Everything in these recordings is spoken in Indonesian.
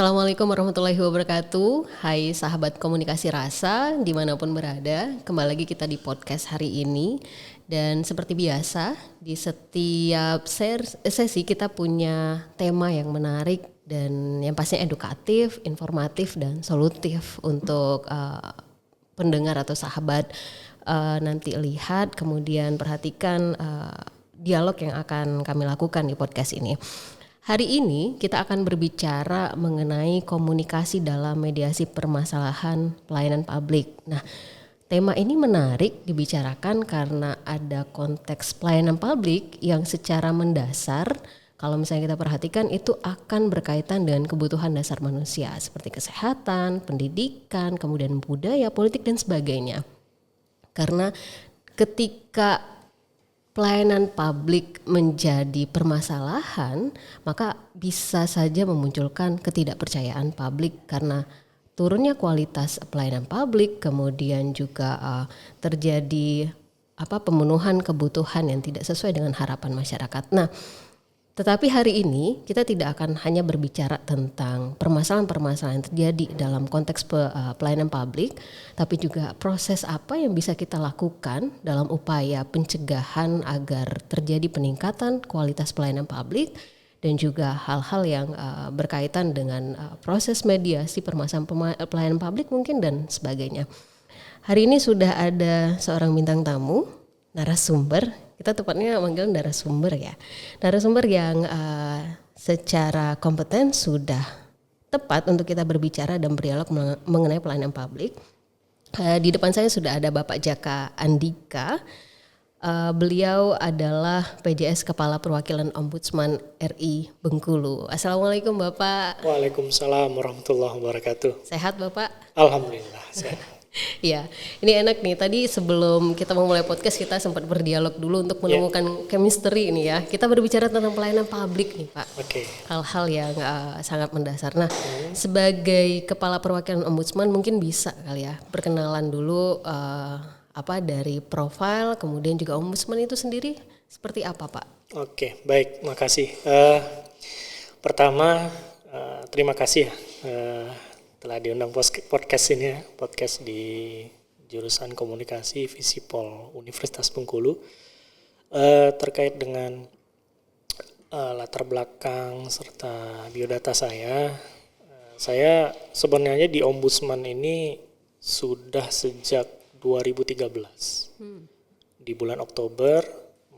Assalamualaikum warahmatullahi wabarakatuh. Hai sahabat komunikasi rasa dimanapun berada. Kembali lagi kita di podcast hari ini. Dan seperti biasa di setiap sesi kita punya tema yang menarik dan yang pastinya edukatif, informatif dan solutif untuk pendengar atau sahabat nanti lihat kemudian perhatikan dialog yang akan kami lakukan di podcast ini. Hari ini kita akan berbicara mengenai komunikasi dalam mediasi permasalahan pelayanan publik. Nah, tema ini menarik dibicarakan karena ada konteks pelayanan publik yang secara mendasar, kalau misalnya kita perhatikan itu akan berkaitan dengan kebutuhan dasar manusia seperti kesehatan, pendidikan, kemudian budaya, politik dan sebagainya. Karena ketika pelayanan publik menjadi permasalahan, maka bisa saja memunculkan ketidakpercayaan publik karena turunnya kualitas pelayanan publik, kemudian juga terjadi pemenuhan kebutuhan yang tidak sesuai dengan harapan masyarakat. Nah, tetapi hari ini kita tidak akan hanya berbicara tentang permasalahan-permasalahan yang terjadi dalam konteks pelayanan publik, tapi juga proses apa yang bisa kita lakukan dalam upaya pencegahan agar terjadi peningkatan kualitas pelayanan publik dan juga hal-hal yang berkaitan dengan proses mediasi permasalahan pelayanan publik mungkin dan sebagainya. Hari ini sudah ada seorang bintang tamu, narasumber. Kita tepatnya manggil narasumber ya. Narasumber yang secara kompeten sudah tepat untuk kita berbicara dan berdialog mengenai pelayanan publik. Di depan saya sudah ada Bapak Jaka Andika. Beliau adalah PJS Kepala Perwakilan Ombudsman RI Bengkulu. Assalamualaikum Bapak. Waalaikumsalam warahmatullahi wabarakatuh. Sehat Bapak? Alhamdulillah sehat. Ya, ini enak nih. Tadi sebelum kita memulai podcast kita sempat berdialog dulu untuk menemukan chemistry ini ya. Kita berbicara tentang pelayanan publik nih Pak. Oke. Hal-hal yang sangat mendasar. Nah, sebagai Kepala Perwakilan Ombudsman mungkin bisa kali ya perkenalan dulu dari profil, kemudian juga Ombudsman itu sendiri seperti apa Pak? Oke, baik, makasih. Pertama, terima kasih ya. Telah diundang podcast ini ya, podcast di jurusan komunikasi Visipol Universitas Bengkulu terkait dengan latar belakang serta biodata saya. Saya sebenarnya di Ombudsman ini sudah sejak 2013. Di bulan Oktober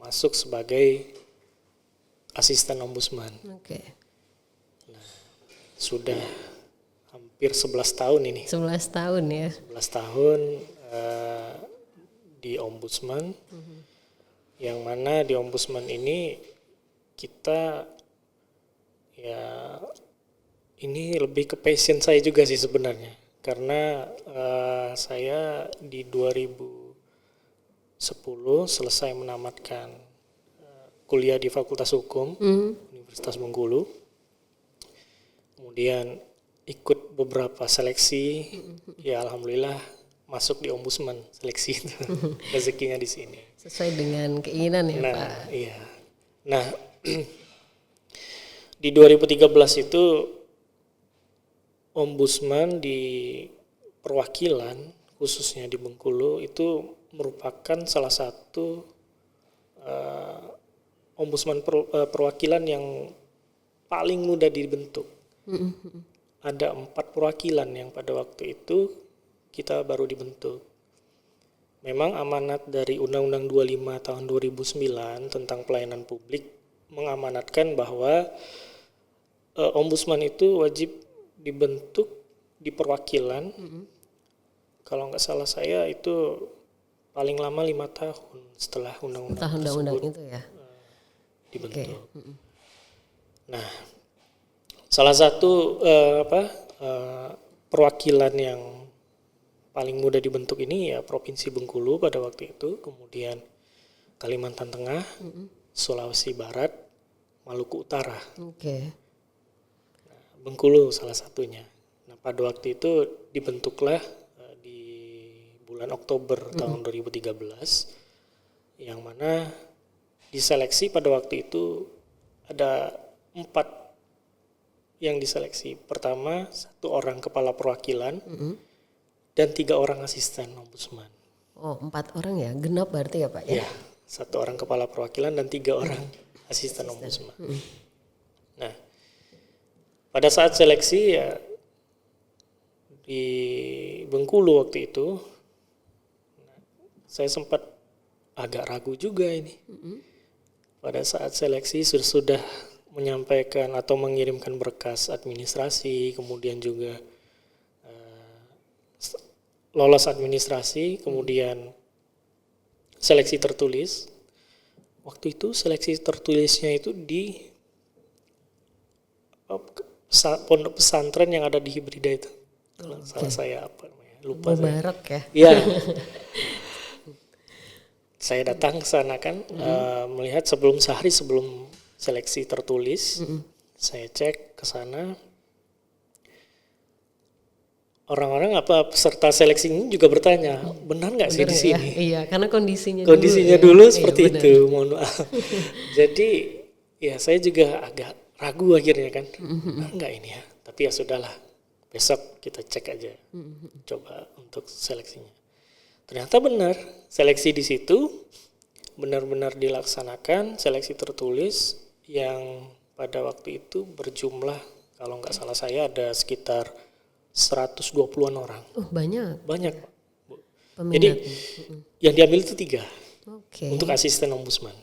masuk sebagai asisten Ombudsman. Oke. Nah, sudah hampir 11 tahun ini. 11 tahun ya. 11 tahun di Ombudsman. Yang mana di Ombudsman ini kita ya ini lebih ke passion saya juga sih sebenarnya. Karena saya di 2010 selesai menamatkan kuliah di Fakultas Hukum Universitas Bengkulu. Kemudian ikut beberapa seleksi, ya alhamdulillah masuk di Ombudsman seleksi itu. Rezekinya di sini. Sesuai dengan keinginan ya Pak. Iya. Nah, di 2013 itu Ombudsman di perwakilan khususnya di Bengkulu itu merupakan salah satu Ombudsman perwakilan yang paling mudah dibentuk. Ada 4 perwakilan yang pada waktu itu kita baru dibentuk. Memang amanat dari Undang-Undang 25 tahun 2009 tentang pelayanan publik mengamanatkan bahwa Ombudsman itu wajib dibentuk di perwakilan. Kalau nggak salah saya itu paling lama 5 tahun setelah undang-undang tersebut itu ya dibentuk. Nah, salah satu perwakilan yang paling mudah dibentuk ini ya Provinsi Bengkulu pada waktu itu, kemudian Kalimantan Tengah, Sulawesi Barat, Maluku Utara. Nah, Bengkulu salah satunya. Nah, pada waktu itu dibentuklah di bulan Oktober tahun 2013, yang mana diseleksi pada waktu itu ada 4 yang diseleksi. Pertama 1 orang kepala perwakilan dan 3 orang asisten ombudsman. Oh, 4 orang ya, genap berarti ya Pak ya? Ya, 1 orang kepala perwakilan dan 3 orang asisten ombudsman. Nah, pada saat seleksi ya di Bengkulu waktu itu, saya sempat agak ragu juga ini. Pada saat seleksi sudah menyampaikan atau mengirimkan berkas administrasi, kemudian juga lolos administrasi, kemudian seleksi tertulis. Waktu itu seleksi tertulisnya itu di pondok pesantren yang ada di Hibrida itu. Kalau salah saya apa namanya? Lupa saya. Mubarak ya? Iya. Saya datang ke sana kan, melihat sehari sebelum seleksi tertulis, saya cek ke sana. Orang-orang peserta seleksi ini juga bertanya, benar nggak sih di sini? Ya? Iya, karena kondisinya dulu seperti itu, mohon maaf. Jadi ya saya juga agak ragu akhirnya kan, enggak ini ya. Tapi ya sudahlah, besok kita cek aja, coba untuk seleksinya. Ternyata benar, seleksi di situ benar-benar dilaksanakan, seleksi tertulis yang pada waktu itu berjumlah, kalau nggak salah saya ada sekitar 120-an orang. Oh, banyak. Banyak, Pak. Peminat. Jadi yang diambil itu 3 untuk asisten ombudsman.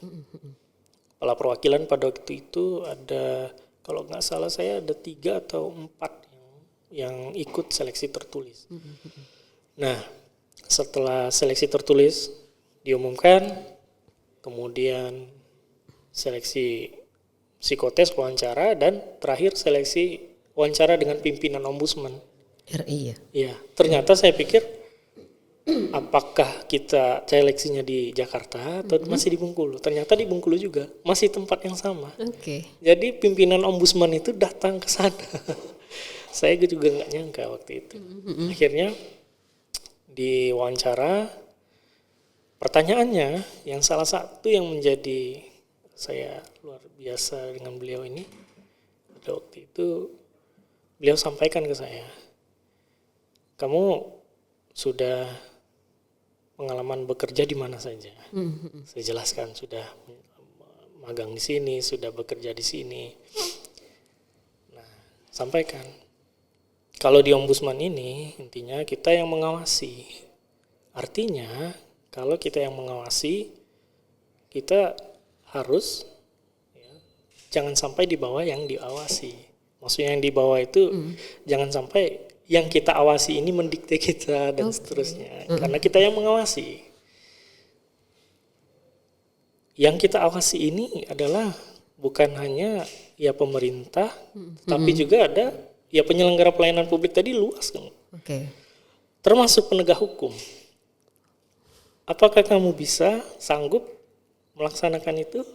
Kepala perwakilan pada waktu itu ada, kalau nggak salah saya ada 3 atau 4 yang ikut seleksi tertulis. Nah, setelah seleksi tertulis diumumkan, kemudian seleksi psikotes wawancara, dan terakhir seleksi wawancara dengan pimpinan ombudsman RI ya? Iya, ternyata saya pikir apakah kita seleksinya di Jakarta atau masih di Bengkulu. Ternyata di Bengkulu juga, masih tempat yang sama. Jadi pimpinan ombudsman itu datang ke sana. Saya juga nggak nyangka waktu itu. Akhirnya di wawancara, pertanyaannya yang salah satu yang menjadi saya luar biasa dengan beliau ini, pada waktu itu beliau sampaikan ke saya, kamu sudah pengalaman bekerja di mana saja? Saya jelaskan sudah magang di sini, sudah bekerja di sini. Nah, sampaikan kalau di ombudsman ini intinya kita yang mengawasi. Artinya kalau kita yang mengawasi, kita harus jangan sampai di bawah yang diawasi. Maksudnya yang di bawah itu jangan sampai yang kita awasi ini mendikte kita dan seterusnya. Karena kita yang mengawasi. Yang kita awasi ini adalah bukan hanya ya pemerintah, tapi juga ada ya penyelenggara pelayanan publik tadi luas kan. Termasuk penegak hukum. Apakah kamu bisa sanggup melaksanakan itu?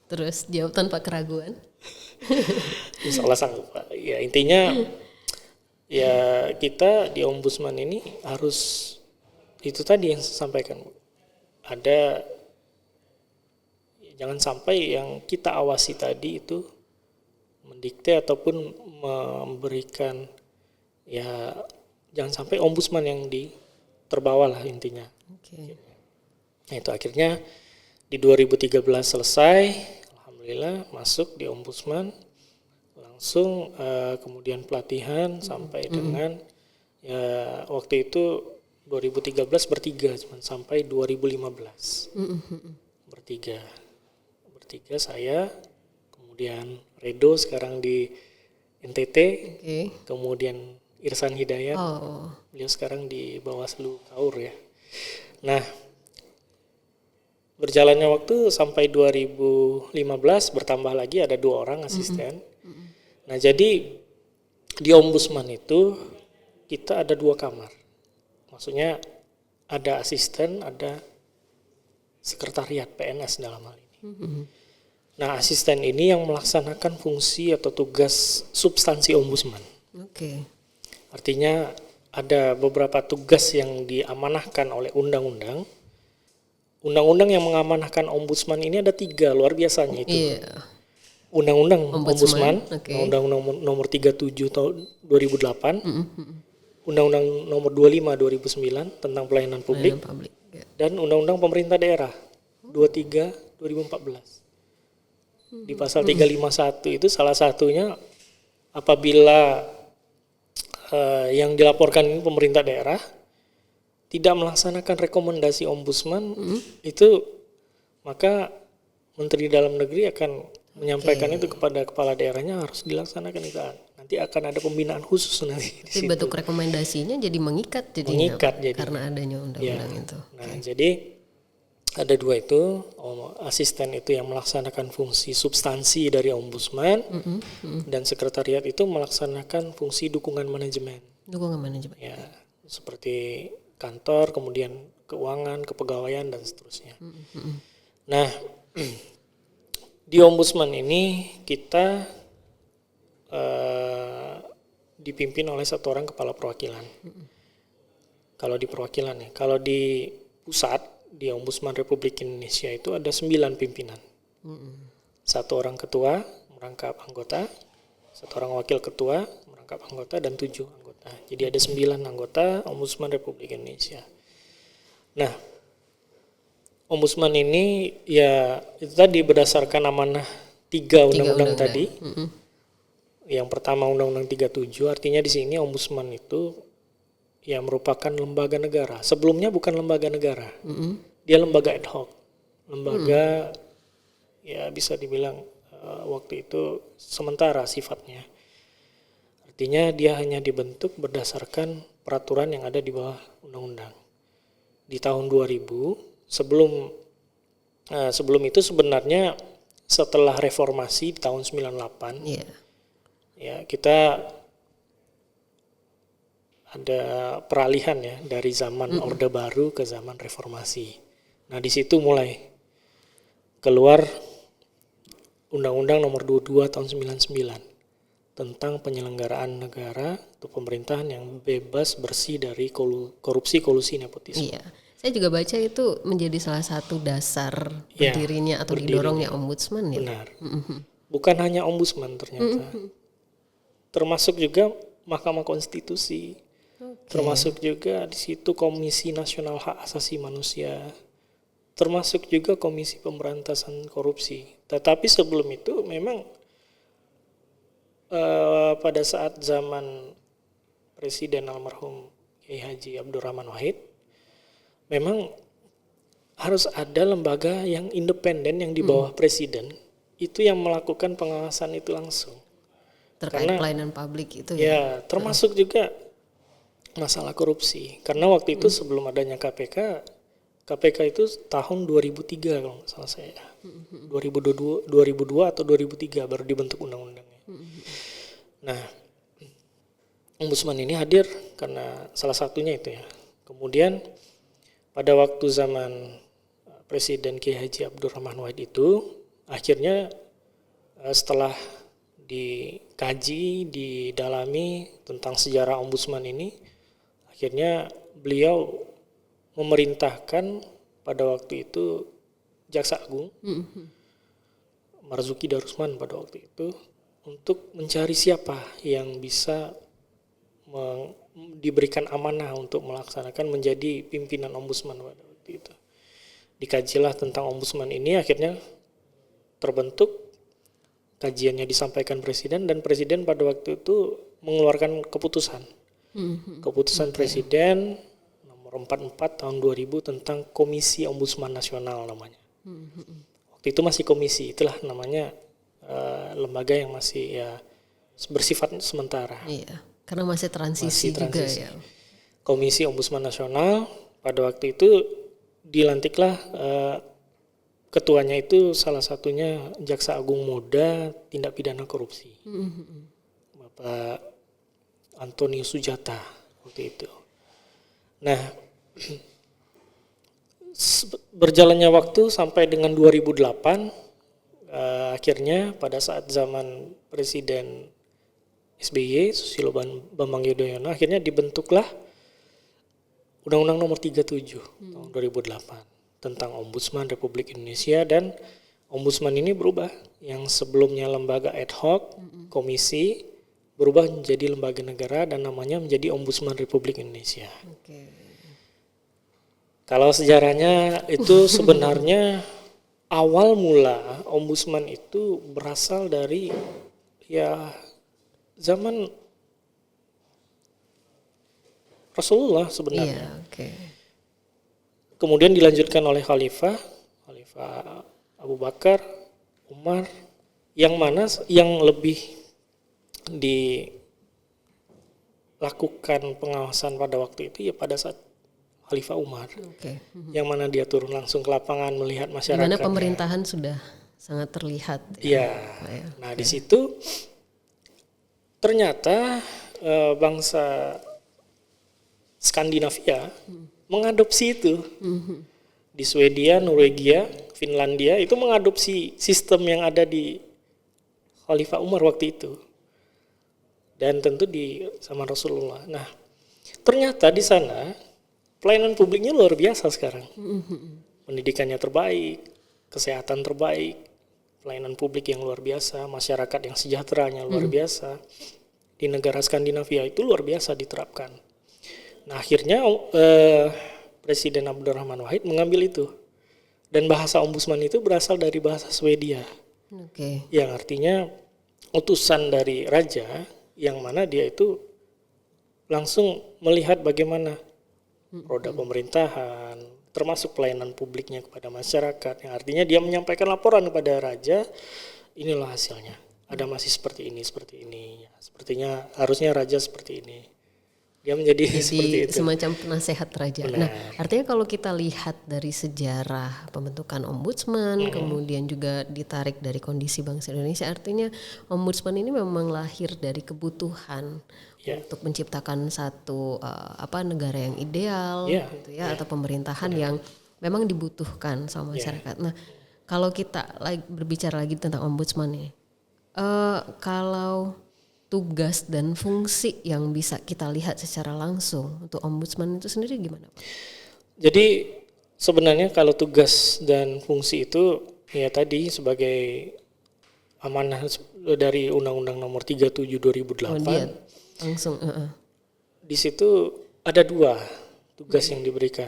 Terus jawab tanpa keraguan. Insya Allah sanggup, Pak. Ya intinya ya kita di ombudsman ini harus itu tadi yang saya sampaikan. Ada jangan sampai yang kita awasi tadi itu mendikte ataupun memberikan ya jangan sampai ombudsman yang terbawa lah intinya. Nah itu akhirnya di 2013 selesai, alhamdulillah masuk di ombudsman, langsung kemudian pelatihan sampai dengan ya waktu itu 2013 bertiga cuman sampai 2015 bertiga saya, kemudian Redo sekarang di NTT, kemudian Irsan Hidayat, beliau sekarang di Bawaslu Kaur ya. Nah berjalannya waktu sampai 2015 bertambah lagi ada 2 orang asisten. Nah jadi di ombudsman itu kita ada 2 kamar. Maksudnya ada asisten, ada sekretariat PNS dalam hal ini. Nah asisten ini yang melaksanakan fungsi atau tugas substansi ombudsman. Artinya ada beberapa tugas yang diamanahkan oleh undang-undang. Undang-undang yang mengamanahkan ombudsman ini ada 3, luar biasanya itu. Undang-Undang Ombudsman, Oke. Undang-Undang nomor 37 tahun 2008, Undang-Undang nomor 25 2009 tentang pelayanan publik, Pelayanan publik. Ya. dan Undang-Undang Pemerintah Daerah 23 2014. Di pasal 351 itu salah satunya apabila yang dilaporkan ini pemerintah daerah tidak melaksanakan rekomendasi ombudsman, itu maka Menteri Dalam Negeri akan menyampaikan itu kepada kepala daerahnya, harus dilaksanakan itu. Nanti akan ada pembinaan khusus nanti di Tapi situ. bentuk rekomendasinya jadi mengikat Mengikat jadi. karena adanya undang-undang Ya. itu. Nah, jadi ada dua itu, asisten itu yang melaksanakan fungsi substansi dari ombudsman, dan sekretariat itu melaksanakan fungsi dukungan manajemen. Dukungan manajemen. Ya, seperti kantor, kemudian keuangan, kepegawaian, dan seterusnya. Nah, di ombudsman ini kita dipimpin oleh satu orang kepala perwakilan. Kalau di perwakilan ya, kalau di pusat, di Ombudsman Republik Indonesia itu ada 9 pimpinan. Satu orang ketua merangkap anggota, satu orang wakil ketua merangkap anggota, dan 7 anggota. Jadi ada 9 anggota Ombudsman Republik Indonesia. Nah, Ombudsman ini ya itu tadi berdasarkan amanah 3 undang-undang tadi. Yang pertama Undang-Undang 37, artinya di sini Ombudsman itu ya merupakan lembaga negara. Sebelumnya bukan lembaga negara, dia lembaga ad hoc, lembaga ya bisa dibilang waktu itu sementara sifatnya. Artinya dia hanya dibentuk berdasarkan peraturan yang ada di bawah undang-undang. Di tahun 2000, sebelum itu sebenarnya setelah reformasi di tahun 98, ya kita ada peralihan ya dari zaman Orde Baru ke zaman reformasi. Nah, di situ mulai keluar Undang-Undang nomor 22 tahun 99 tentang penyelenggaraan negara atau pemerintahan yang bebas bersih dari korupsi, kolusi, nepotisme. Iya. Saya juga baca itu menjadi salah satu dasar berdirinya atau didorongnya ombudsman ya. Benar. Bukan hanya ombudsman ternyata. Termasuk juga Mahkamah Konstitusi. Termasuk juga di situ Komisi Nasional Hak Asasi Manusia. Termasuk juga Komisi Pemberantasan Korupsi. Tetapi sebelum itu memang pada saat zaman Presiden almarhum Kiai Haji Abdurrahman Wahid, memang harus ada lembaga yang independen yang di bawah presiden itu yang melakukan pengawasan itu langsung. Terkait pelayanan publik itu ya. Ya, termasuk juga masalah korupsi. Karena waktu itu sebelum adanya KPK itu tahun 2003 kalau nggak salah saya. 2002 atau 2003 baru dibentuk undang-undangnya. Nah, Ombudsman ini hadir karena salah satunya itu ya. Kemudian pada waktu zaman Presiden Kiai Haji Abdurrahman Wahid itu, akhirnya setelah dikaji, didalami tentang sejarah ombudsman ini, akhirnya beliau memerintahkan pada waktu itu Jaksa Agung, Marzuki Darusman pada waktu itu, untuk mencari siapa yang bisa diberikan amanah untuk melaksanakan menjadi pimpinan ombudsman pada waktu itu. Dikajilah tentang ombudsman ini, akhirnya terbentuk, kajiannya disampaikan presiden, dan presiden pada waktu itu mengeluarkan keputusan. Keputusan presiden nomor 44 tahun 2000 tentang Komisi Ombudsman Nasional namanya. Waktu itu masih komisi, itulah namanya lembaga yang masih ya bersifat sementara. Iya. Karena masih transisi juga ya. Komisi Ombudsman Nasional pada waktu itu dilantiklah ketuanya itu salah satunya Jaksa Agung Muda Tindak Pidana Korupsi, Bapak Antonius Sujata waktu itu. Nah, berjalannya waktu sampai dengan 2008, akhirnya pada saat zaman Presiden SBY, Susilo Bambang Yudhoyono, akhirnya dibentuklah Undang-Undang nomor 37 tahun 2008 tentang Ombudsman Republik Indonesia, dan Ombudsman ini berubah, yang sebelumnya lembaga ad hoc, komisi, berubah menjadi lembaga negara dan namanya menjadi Ombudsman Republik Indonesia. Oke. Kalau sejarahnya itu sebenarnya awal mula Ombudsman itu berasal dari ya zaman Rasulullah sebenarnya. Iya, oke. Kemudian dilanjutkan oleh Khalifah Abu Bakar, Umar, yang mana yang lebih dilakukan pengawasan pada waktu itu ya pada saat Khalifah Umar. Oke. Yang mana dia turun langsung ke lapangan melihat Di masyarakat. mana pemerintahan sudah sangat terlihat. Iya. Pak, ya. Nah, di situ ternyata bangsa Skandinavia mengadopsi itu. Di Swedia, Norwegia, Finlandia itu mengadopsi sistem yang ada di Khalifah Umar waktu itu. Dan tentu di zaman Rasulullah. Nah, ternyata di sana pelayanan publiknya luar biasa sekarang. Pendidikannya terbaik, kesehatan terbaik, pelayanan publik yang luar biasa, masyarakat yang sejahteranya luar biasa. Di negara Skandinavia itu luar biasa diterapkan. Nah, akhirnya Presiden Abdurrahman Wahid mengambil itu. Dan bahasa ombudsman itu berasal dari bahasa Swedia. Oke. Yang artinya utusan dari raja, yang mana dia itu langsung melihat bagaimana roda pemerintahan, termasuk pelayanan publiknya kepada masyarakat. Yang artinya dia menyampaikan laporan kepada raja, inilah hasilnya. Ada masih seperti ini. Ya, sepertinya harusnya raja seperti ini. Dia menjadi seperti itu. Semacam penasehat raja. Benar. Nah, artinya kalau kita lihat dari sejarah pembentukan ombudsman, kemudian juga ditarik dari kondisi bangsa Indonesia, artinya ombudsman ini memang lahir dari kebutuhan untuk menciptakan satu negara yang ideal, gitu ya, atau pemerintahan yang memang dibutuhkan sama masyarakat. Nah, kalau kita berbicara lagi tentang ombudsman nih, kalau tugas dan fungsi yang bisa kita lihat secara langsung untuk ombudsman itu sendiri gimana, Pak? Jadi sebenarnya kalau tugas dan fungsi itu ya tadi sebagai amanah dari Undang-Undang Nomor 37 2008. Oh, dia langsung. Di situ ada 2 tugas yang diberikan.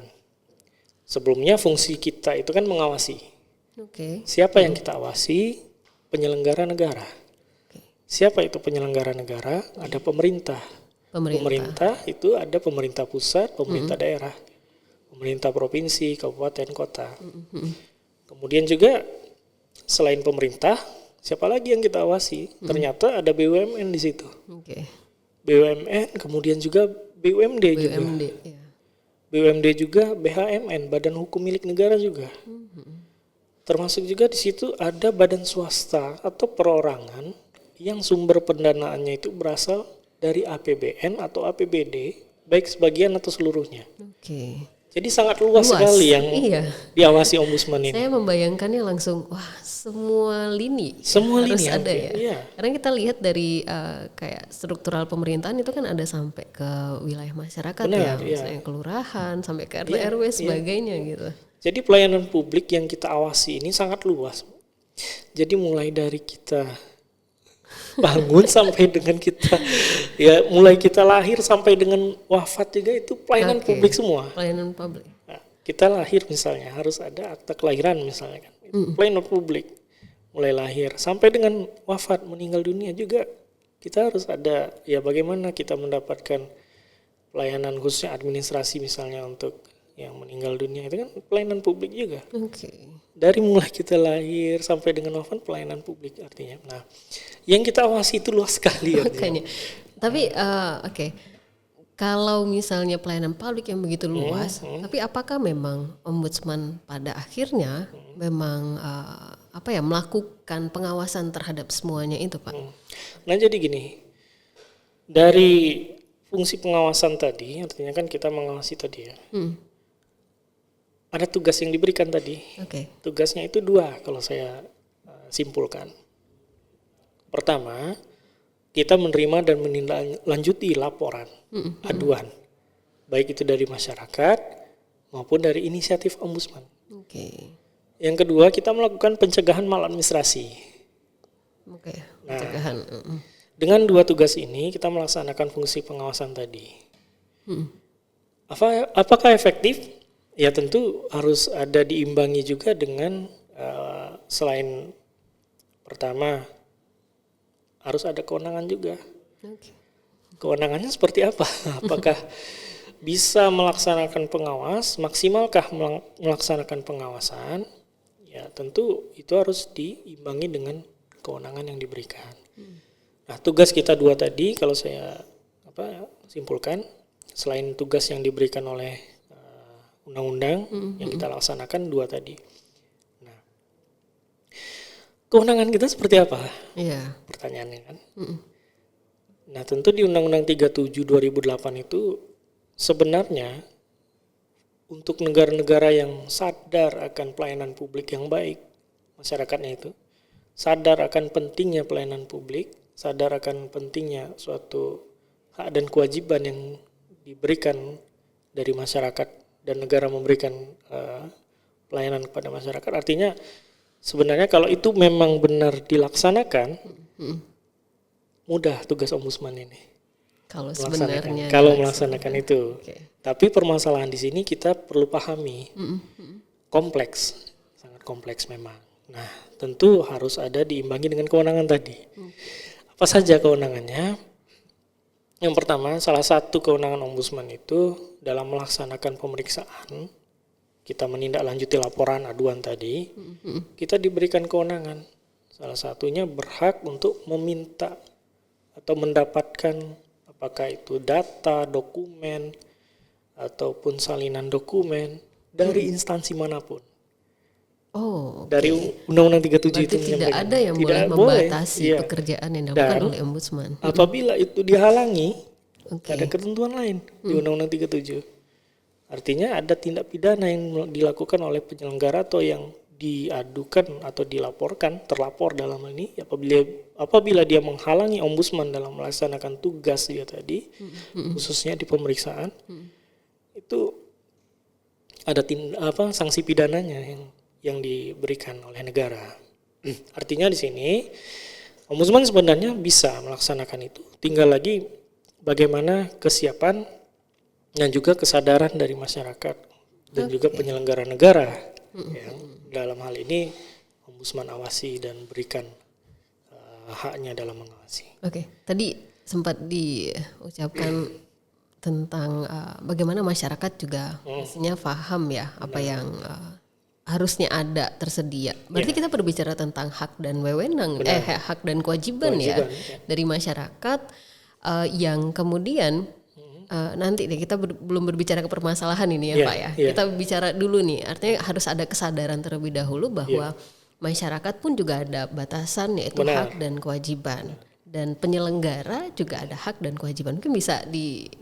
Sebelumnya fungsi kita itu kan mengawasi. Oke. Siapa yang kita awasi? Penyelenggara negara. Siapa itu penyelenggara negara? Ada pemerintah. Pemerintah itu ada pemerintah pusat, pemerintah daerah, pemerintah provinsi, kabupaten, kota. Kemudian juga selain pemerintah, siapa lagi yang kita awasi? Ternyata ada BUMN di situ. Oke. BUMN, kemudian juga BUMD juga. Ya. BUMD juga BHMN, Badan Hukum Milik Negara juga. Termasuk juga di situ ada badan swasta atau perorangan yang sumber pendanaannya itu berasal dari APBN atau APBD, baik sebagian atau seluruhnya. Oke. Jadi sangat luas sekali yang diawasi ombudsman ini. Saya membayangkannya langsung, wah semua lini harus lini ada ya. Iya. Karena kita lihat dari kayak struktural pemerintahan itu kan ada sampai ke wilayah masyarakat. Benar, misalnya kelurahan sampai ke RT RW sebagainya gitu. Jadi pelayanan publik yang kita awasi ini sangat luas. Jadi mulai dari kita bangun sampai dengan kita mulai kita lahir sampai dengan wafat juga itu pelayanan publik semua. Pelayanan publik. Nah, kita lahir misalnya harus ada akta kelahiran misalnya kan. Itu pelayanan publik. Mulai lahir sampai dengan wafat meninggal dunia juga kita harus ada bagaimana kita mendapatkan pelayanan khususnya administrasi misalnya untuk yang meninggal dunia itu kan pelayanan publik juga. Oke. Dari mulai kita lahir sampai dengan wafat pelayanan publik artinya. Nah, yang kita awasi itu luas sekali artinya. Makanya. Tapi kalau misalnya pelayanan publik yang begitu luas, tapi apakah memang ombudsman pada akhirnya memang melakukan pengawasan terhadap semuanya itu, Pak? Nah, jadi gini. Dari fungsi pengawasan tadi, artinya kan kita mengawasi tadi ya. Ada tugas yang diberikan tadi. Tugasnya itu 2 kalau saya simpulkan. Pertama, kita menerima dan menindaklanjuti laporan, aduan, baik itu dari masyarakat maupun dari inisiatif ombudsman. Yang kedua, kita melakukan pencegahan maladministrasi. Oke, pencegahan. Dengan dua tugas ini kita melaksanakan fungsi pengawasan tadi. Apakah efektif? Ya tentu harus ada diimbangi juga dengan selain pertama harus ada kewenangan juga. Oke. Kewenangannya seperti apa? Apakah bisa melaksanakan pengawas, maksimalkah melaksanakan pengawasan? Ya tentu itu harus diimbangi dengan kewenangan yang diberikan. Nah, tugas kita dua tadi kalau saya simpulkan, selain tugas yang diberikan oleh undang-undang yang kita laksanakan dua tadi. Nah, kewenangan kita seperti apa? Iya. Pertanyaannya kan. Nah, tentu di Undang-Undang 37 2008 itu sebenarnya untuk negara-negara yang sadar akan pelayanan publik yang baik, masyarakatnya itu sadar akan pentingnya pelayanan publik, sadar akan pentingnya suatu hak dan kewajiban yang diberikan dari masyarakat dan negara memberikan pelayanan kepada masyarakat. Artinya sebenarnya kalau itu memang benar dilaksanakan, mudah tugas ombudsman ini. Kalau sebenarnya melaksanakan itu. Okay. Tapi permasalahan di sini kita perlu pahami kompleks, sangat kompleks memang. Nah, tentu harus ada diimbangi dengan kewenangan tadi. Apa saja kewenangannya? Yang pertama, salah satu kewenangan ombudsman itu dalam melaksanakan pemeriksaan, kita menindaklanjuti laporan aduan tadi, kita diberikan kewenangan. Salah satunya berhak untuk meminta atau mendapatkan apakah itu data, dokumen, ataupun salinan dokumen dari instansi manapun. Oh, okay. Dari Undang-Undang 37 berarti itu tidak ada yang boleh membatasi pekerjaan yang dilakukan oleh ombudsman. Apabila itu dihalangi, ada ketentuan lain di Undang-Undang 37. Artinya ada tindak pidana yang dilakukan oleh penyelenggara atau yang diadukan atau dilaporkan, terlapor dalam hal ini, apabila dia menghalangi ombudsman dalam melaksanakan tugas dia tadi, khususnya di pemeriksaan, itu ada sanksi pidananya yang diberikan oleh negara. Artinya di sini ombudsman sebenarnya bisa melaksanakan itu. Tinggal lagi bagaimana kesiapan dan juga kesadaran dari masyarakat dan juga penyelenggara negara yang dalam hal ini ombudsman awasi dan berikan haknya dalam mengawasi. Oke, tadi sempat diucapkan tentang bagaimana masyarakat juga mestinya paham ya apa yang harusnya ada tersedia. Berarti kita berbicara tentang hak dan wewenang, hak dan kewajiban ya dari masyarakat yang kemudian nanti deh kita belum berbicara ke permasalahan ini ya Pak ya. Kita bicara dulu nih, artinya harus ada kesadaran terlebih dahulu bahwa masyarakat pun juga ada batasan yaitu hak dan kewajiban. Dan penyelenggara juga ada hak dan kewajiban. Mungkin bisa lebih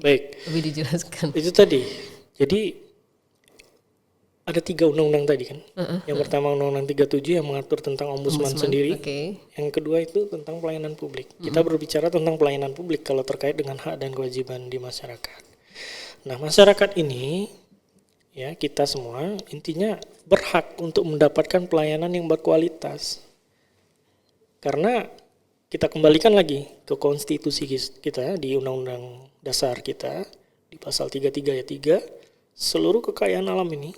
dijelaskan. Itu tadi. Jadi ada 3 undang-undang tadi kan. Yang pertama Undang-Undang 37 yang mengatur tentang ombudsman sendiri. Yang kedua itu tentang pelayanan publik. Kita berbicara tentang pelayanan publik kalau terkait dengan hak dan kewajiban di masyarakat. Nah, masyarakat ini ya kita semua intinya berhak untuk mendapatkan pelayanan yang berkualitas. Karena kita kembalikan lagi ke konstitusi kita di Undang-Undang Dasar kita di pasal 33 ayat 3, seluruh kekayaan alam ini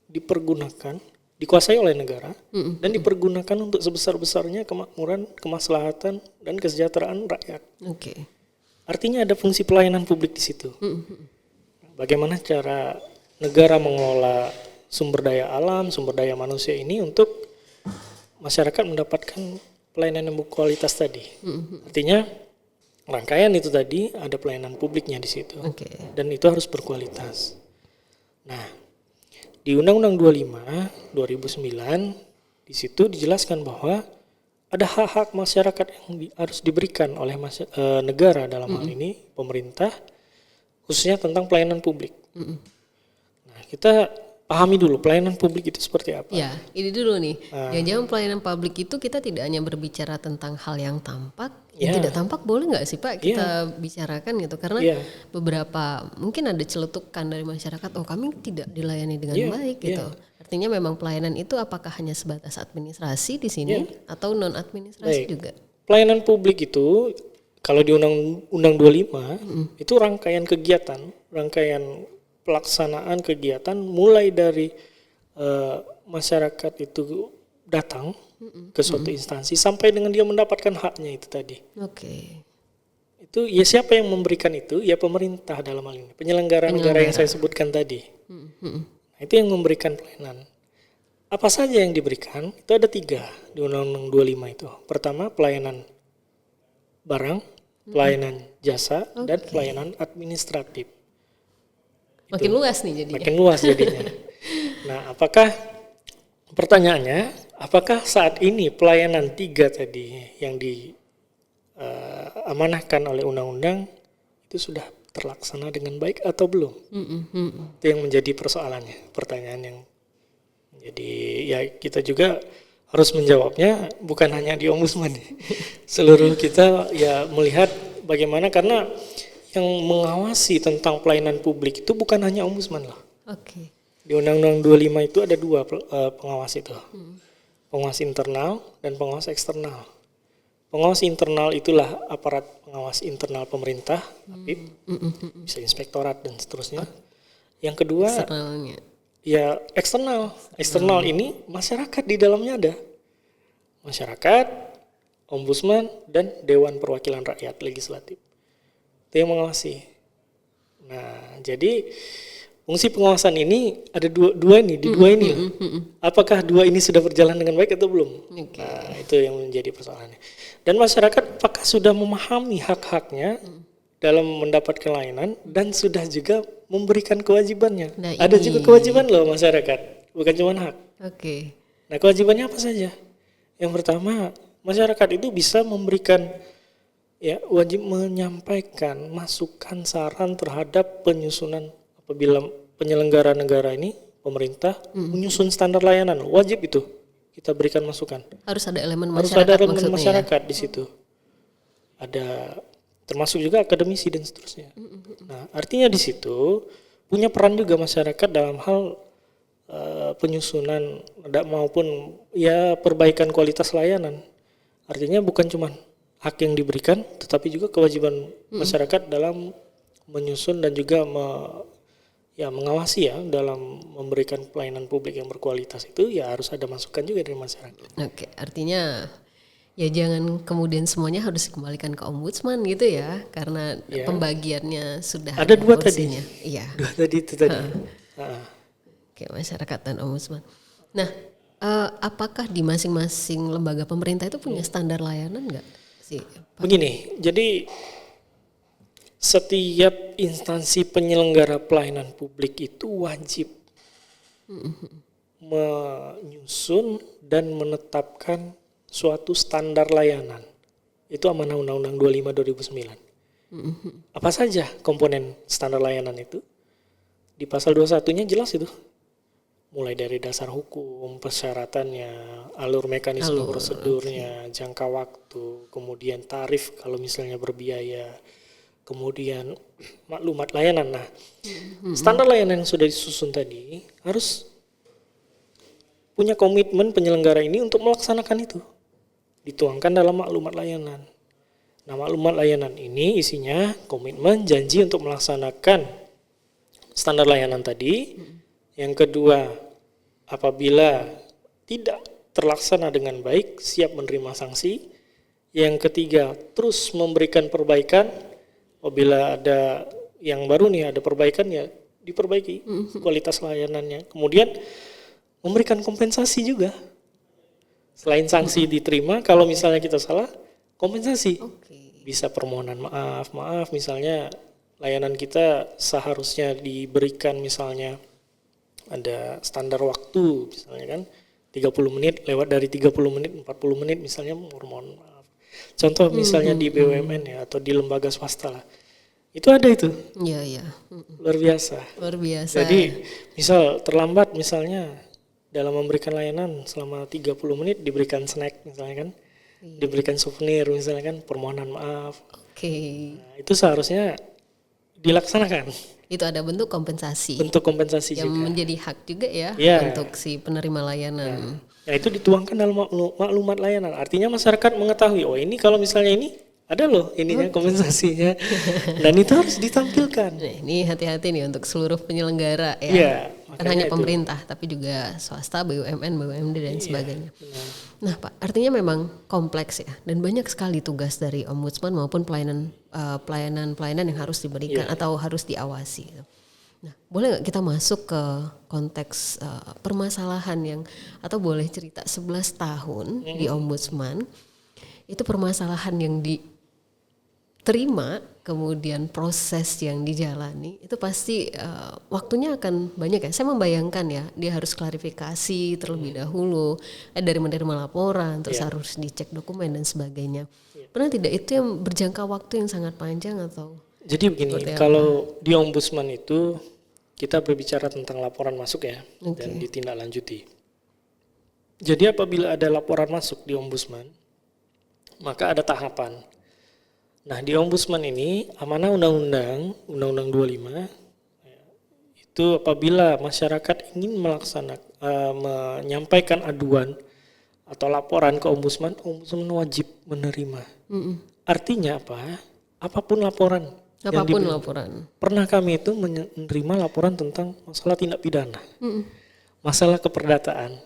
dipergunakan, dikuasai oleh negara dan dipergunakan untuk sebesar-besarnya kemakmuran, kemaslahatan dan kesejahteraan rakyat. Artinya ada fungsi pelayanan publik di situ. Bagaimana cara negara mengelola sumber daya alam, sumber daya manusia ini untuk masyarakat mendapatkan pelayanan yang berkualitas tadi. Artinya rangkaian itu tadi ada pelayanan publiknya di situ. Dan itu harus berkualitas. Nah, di Undang-Undang 25 2009 di situ dijelaskan bahwa ada hak-hak masyarakat yang harus diberikan oleh negara dalam hal ini pemerintah, khususnya tentang pelayanan publik. Nah, kita pahami dulu pelayanan publik itu seperti apa. Ya, ini dulu nih. Jangan-jangan pelayanan publik itu kita tidak hanya berbicara tentang hal yang tampak, yang tidak tampak boleh nggak sih Pak kita bicarakan gitu? Karena beberapa mungkin ada celetukan dari masyarakat, oh kami tidak dilayani dengan baik gitu. Artinya memang pelayanan itu apakah hanya sebatas administrasi di sini atau non administrasi juga? Pelayanan publik itu kalau di Undang-Undang 25 itu rangkaian kegiatan, rangkaian pelaksanaan kegiatan mulai dari masyarakat itu datang ke suatu instansi sampai dengan dia mendapatkan haknya itu tadi. Oke. Itu ya siapa yang memberikan itu? Ya pemerintah dalam hal ini, penyelenggara negara yang saya sebutkan tadi. Nah, itu yang memberikan pelayanan. Apa saja yang diberikan? Itu ada 3 di Undang-Undang 25 itu. Pertama, pelayanan barang, pelayanan jasa, dan pelayanan administratif. Makin luas nih jadinya. Makin luas jadinya. Nah, pertanyaannya, apakah saat ini pelayanan 3 tadi yang diamanahkan oleh undang-undang itu sudah terlaksana dengan baik atau belum? Itu yang menjadi persoalannya, pertanyaan yang jadi ya kita juga harus menjawabnya bukan hanya di Ombudsman. Seluruh kita ya melihat bagaimana, karena yang mengawasi tentang pelayanan publik itu bukan hanya Ombudsman loh. Oke. Di Undang-Undang 25 itu ada 2 pengawas itu. Pengawas internal dan pengawas eksternal. Pengawas internal itulah aparat pengawas internal pemerintah, APIP, bisa inspektorat dan seterusnya. Yang kedua, Eksternalnya. ya eksternal. Eksternal ini masyarakat di dalamnya ada. Masyarakat, Ombudsman, dan Dewan Perwakilan Rakyat Legislatif. Itu yang mengawasi. Nah, jadi fungsi pengawasan ini ada dua ini, di 2 ini loh. Apakah 2 ini sudah berjalan dengan baik atau belum? Nah, itu yang menjadi persoalannya. Dan masyarakat apakah sudah memahami hak-haknya dalam mendapatkan layanan dan sudah juga memberikan kewajibannya. Nah, ada juga kewajiban loh masyarakat, bukan cuma hak. Oke. Nah, kewajibannya apa saja? Yang pertama, masyarakat itu bisa memberikan, ya, wajib menyampaikan masukan saran terhadap penyusunan apabila penyelenggara negara ini, pemerintah menyusun standar layanan, wajib itu kita berikan masukan. Harus ada elemen Harus masyarakat, ada elemen maksudnya masyarakat di situ. Ada termasuk juga akademisi dan seterusnya. Nah, artinya di situ punya peran juga masyarakat dalam hal penyusunan maupun ya perbaikan kualitas layanan. Artinya bukan cuma hak yang diberikan, tetapi juga kewajiban masyarakat dalam menyusun dan juga mengawasi ya dalam memberikan pelayanan publik yang berkualitas itu ya harus ada masukan juga dari masyarakat. Oke, artinya ya jangan kemudian semuanya harus dikembalikan ke Ombudsman gitu ya, karena pembagiannya sudah ada 2 porsinya. tadi. Iya. 2 tadi itu tadi. Oke, masyarakat dan Ombudsman. Nah, apakah di masing-masing lembaga pemerintah itu punya standar layanan nggak sih? Begini, jadi setiap instansi penyelenggara pelayanan publik itu wajib menyusun dan menetapkan suatu standar layanan. Itu amanah Undang-Undang 25 2009. Apa saja komponen standar layanan itu? Di pasal 21-nya jelas itu. Mulai dari dasar hukum, persyaratannya, alur mekanisme prosedurnya, jangka waktu, kemudian tarif kalau misalnya berbiaya, kemudian maklumat layanan. Nah, standar layanan yang sudah disusun tadi harus punya komitmen penyelenggara ini untuk melaksanakan itu. Dituangkan dalam maklumat layanan. Nah, maklumat layanan ini isinya komitmen, janji untuk melaksanakan standar layanan tadi. Yang kedua, apabila tidak terlaksana dengan baik, siap menerima sanksi. Yang ketiga, terus memberikan perbaikan. Apabila ada yang baru nih, ada perbaikan ya diperbaiki kualitas layanannya. Kemudian memberikan kompensasi juga. Selain sanksi diterima, kalau misalnya kita salah, kompensasi. Bisa permohonan maaf misalnya layanan kita seharusnya diberikan misalnya ada standar waktu misalnya kan 30 menit, lewat dari 30 menit 40 menit misalnya mohon maaf. Contoh misalnya di BUMN ya atau di lembaga swasta lah. Itu ada itu. Iya. Luar biasa. Jadi misal terlambat misalnya dalam memberikan layanan selama 30 menit diberikan snack misalnya kan. Diberikan souvenir misalnya kan, permohonan maaf. Oke. Nah, itu seharusnya dilaksanakan. Itu ada bentuk kompensasi Bentuk kompensasi yang juga. menjadi hak juga ya Iya. untuk si penerima layanan. Ya itu dituangkan dalam maklumat layanan. Artinya masyarakat mengetahui, oh ini kalau misalnya ini ada loh ininya kompensasinya. Dan itu harus ditampilkan. Nah, ini hati-hati nih untuk seluruh penyelenggara ya. Iya, Bukan makanya hanya itu. pemerintah tapi juga swasta, BUMN, BUMD dan sebagainya. Benar. Nah, Pak, artinya memang kompleks ya dan banyak sekali tugas dari ombudsman maupun pelayanan yang harus diberikan atau harus diawasi. Nah, boleh nggak kita masuk ke konteks permasalahan yang atau boleh cerita 11 tahun di ombudsman itu permasalahan yang diterima kemudian proses yang dijalani itu pasti waktunya akan banyak ya. Saya membayangkan ya dia harus klarifikasi terlebih dahulu dari menerima laporan terus harus dicek dokumen dan sebagainya. Pernah tidak itu yang berjangka waktu yang sangat panjang atau? Jadi begini, kalau di ombudsman itu kita berbicara tentang laporan masuk ya dan ditindaklanjuti. Jadi apabila ada laporan masuk di ombudsman, maka ada tahapan. Nah di ombudsman ini amanah undang-undang 25 itu apabila masyarakat ingin menyampaikan aduan atau laporan ke ombudsman, ombudsman wajib menerima. Artinya apa? Apapun laporan. Apapun laporan. Pernah kami itu menerima laporan tentang masalah tindak pidana, masalah keperdataan.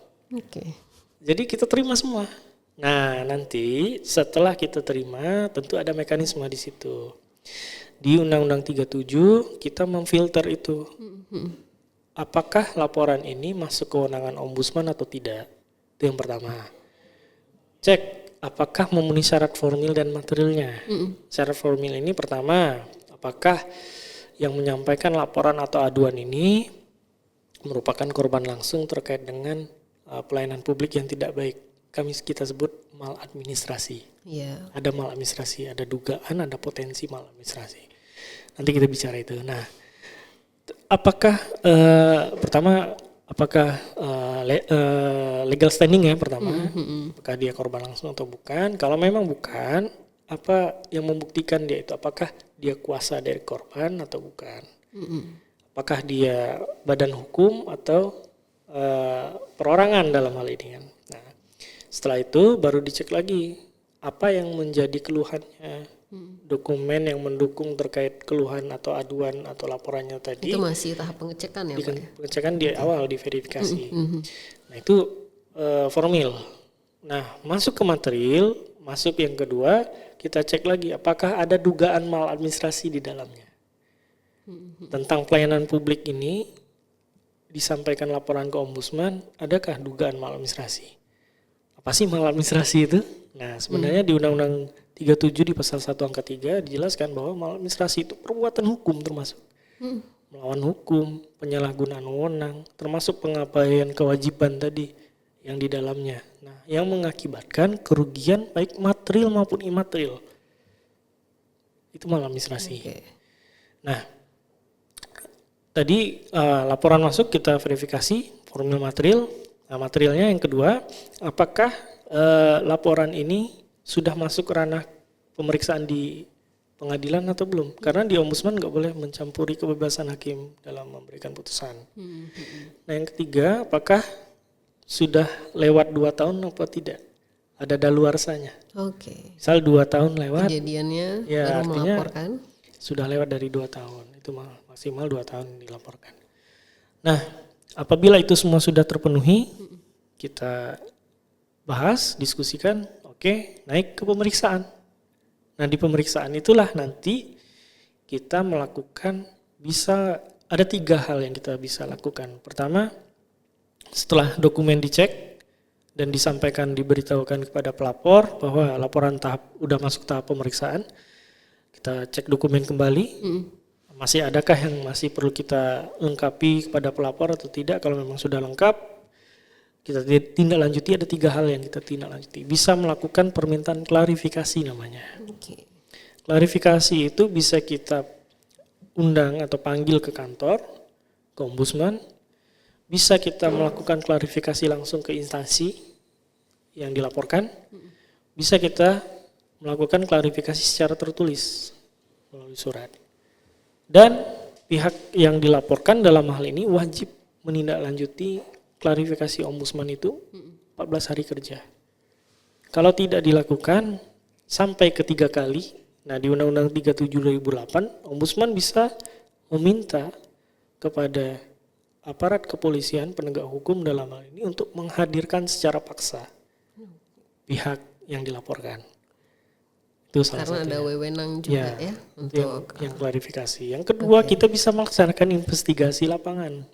Jadi kita terima semua. Nah nanti setelah kita terima tentu ada mekanisme di situ. Di Undang-Undang 37 kita memfilter itu. Apakah laporan ini masuk kewenangan ombudsman atau tidak? Itu yang pertama. Cek apakah memenuhi syarat formil dan materialnya. Syarat formil ini pertama, apakah yang menyampaikan laporan atau aduan ini merupakan korban langsung terkait dengan pelayanan publik yang tidak baik. Kita sebut maladministrasi. Ada maladministrasi, ada dugaan, ada potensi maladministrasi. Nanti kita bicara itu. Nah, apakah pertama apakah legal standing ya pertama, apakah dia korban langsung atau bukan? Kalau memang bukan, apa yang membuktikan dia itu? Apakah dia kuasa dari korban atau bukan? Apakah dia badan hukum atau perorangan dalam hal ini kan? Nah, setelah itu baru dicek lagi apa yang menjadi keluhannya, dokumen yang mendukung terkait keluhan atau aduan atau laporannya tadi. Itu masih tahap pengecekan ya Pak? Pengecekan di awal, di verifikasi. Nah itu formil. Nah masuk ke material, masuk yang kedua, kita cek lagi apakah ada dugaan maladministrasi di dalamnya. Tentang pelayanan publik ini, disampaikan laporan ke ombudsman, adakah dugaan maladministrasi? Apa sih maladministrasi itu? Nah sebenarnya di Undang-Undang 37 di pasal 1 angka 3 dijelaskan bahwa maladministrasi itu perbuatan hukum termasuk melawan hukum, penyalahgunaan wewenang, termasuk pengabaian kewajiban tadi yang di dalamnya. Nah, yang mengakibatkan kerugian baik material maupun imaterial. Itu maladministrasi. Nah, tadi laporan masuk kita verifikasi formil material. Nah, materialnya yang kedua, apakah laporan ini sudah masuk ranah pemeriksaan di pengadilan atau belum? Karena di ombudsman nggak boleh mencampuri kebebasan hakim dalam memberikan putusan. Nah yang ketiga, apakah sudah lewat 2 tahun atau tidak? Ada daluarsanya. Misal 2 tahun lewat. Kejadiannya ya, baru artinya melaporkan. Sudah lewat dari 2 tahun. Itu maksimal 2 tahun dilaporkan. Nah apabila itu semua sudah terpenuhi, kita bahas, diskusikan. Oke, naik ke pemeriksaan. Nah di pemeriksaan itulah nanti kita melakukan ada 3 hal yang kita bisa lakukan. Pertama, setelah dokumen dicek dan disampaikan, diberitahukan kepada pelapor bahwa laporan udah masuk tahap pemeriksaan, kita cek dokumen kembali. Masih adakah yang masih perlu kita lengkapi kepada pelapor atau tidak? Kalau memang sudah lengkap, kita tindak lanjuti. Ada 3 hal yang kita tindak lanjuti. Bisa melakukan permintaan klarifikasi namanya. Klarifikasi itu bisa kita undang atau panggil ke kantor, ke ombudsman. Bisa kita melakukan klarifikasi langsung ke instansi yang dilaporkan. Bisa kita melakukan klarifikasi secara tertulis melalui surat. Dan pihak yang dilaporkan dalam hal ini wajib menindaklanjuti klarifikasi ombudsman itu 14 hari kerja. Kalau tidak dilakukan sampai ketiga kali, nah di Undang-Undang 37 2008, ombudsman bisa meminta kepada aparat kepolisian penegak hukum dalam hal ini untuk menghadirkan secara paksa pihak yang dilaporkan. Itu salah Karena satunya. ada wewenang juga ya untuk yang klarifikasi. Yang kedua, kita bisa melaksanakan investigasi lapangan.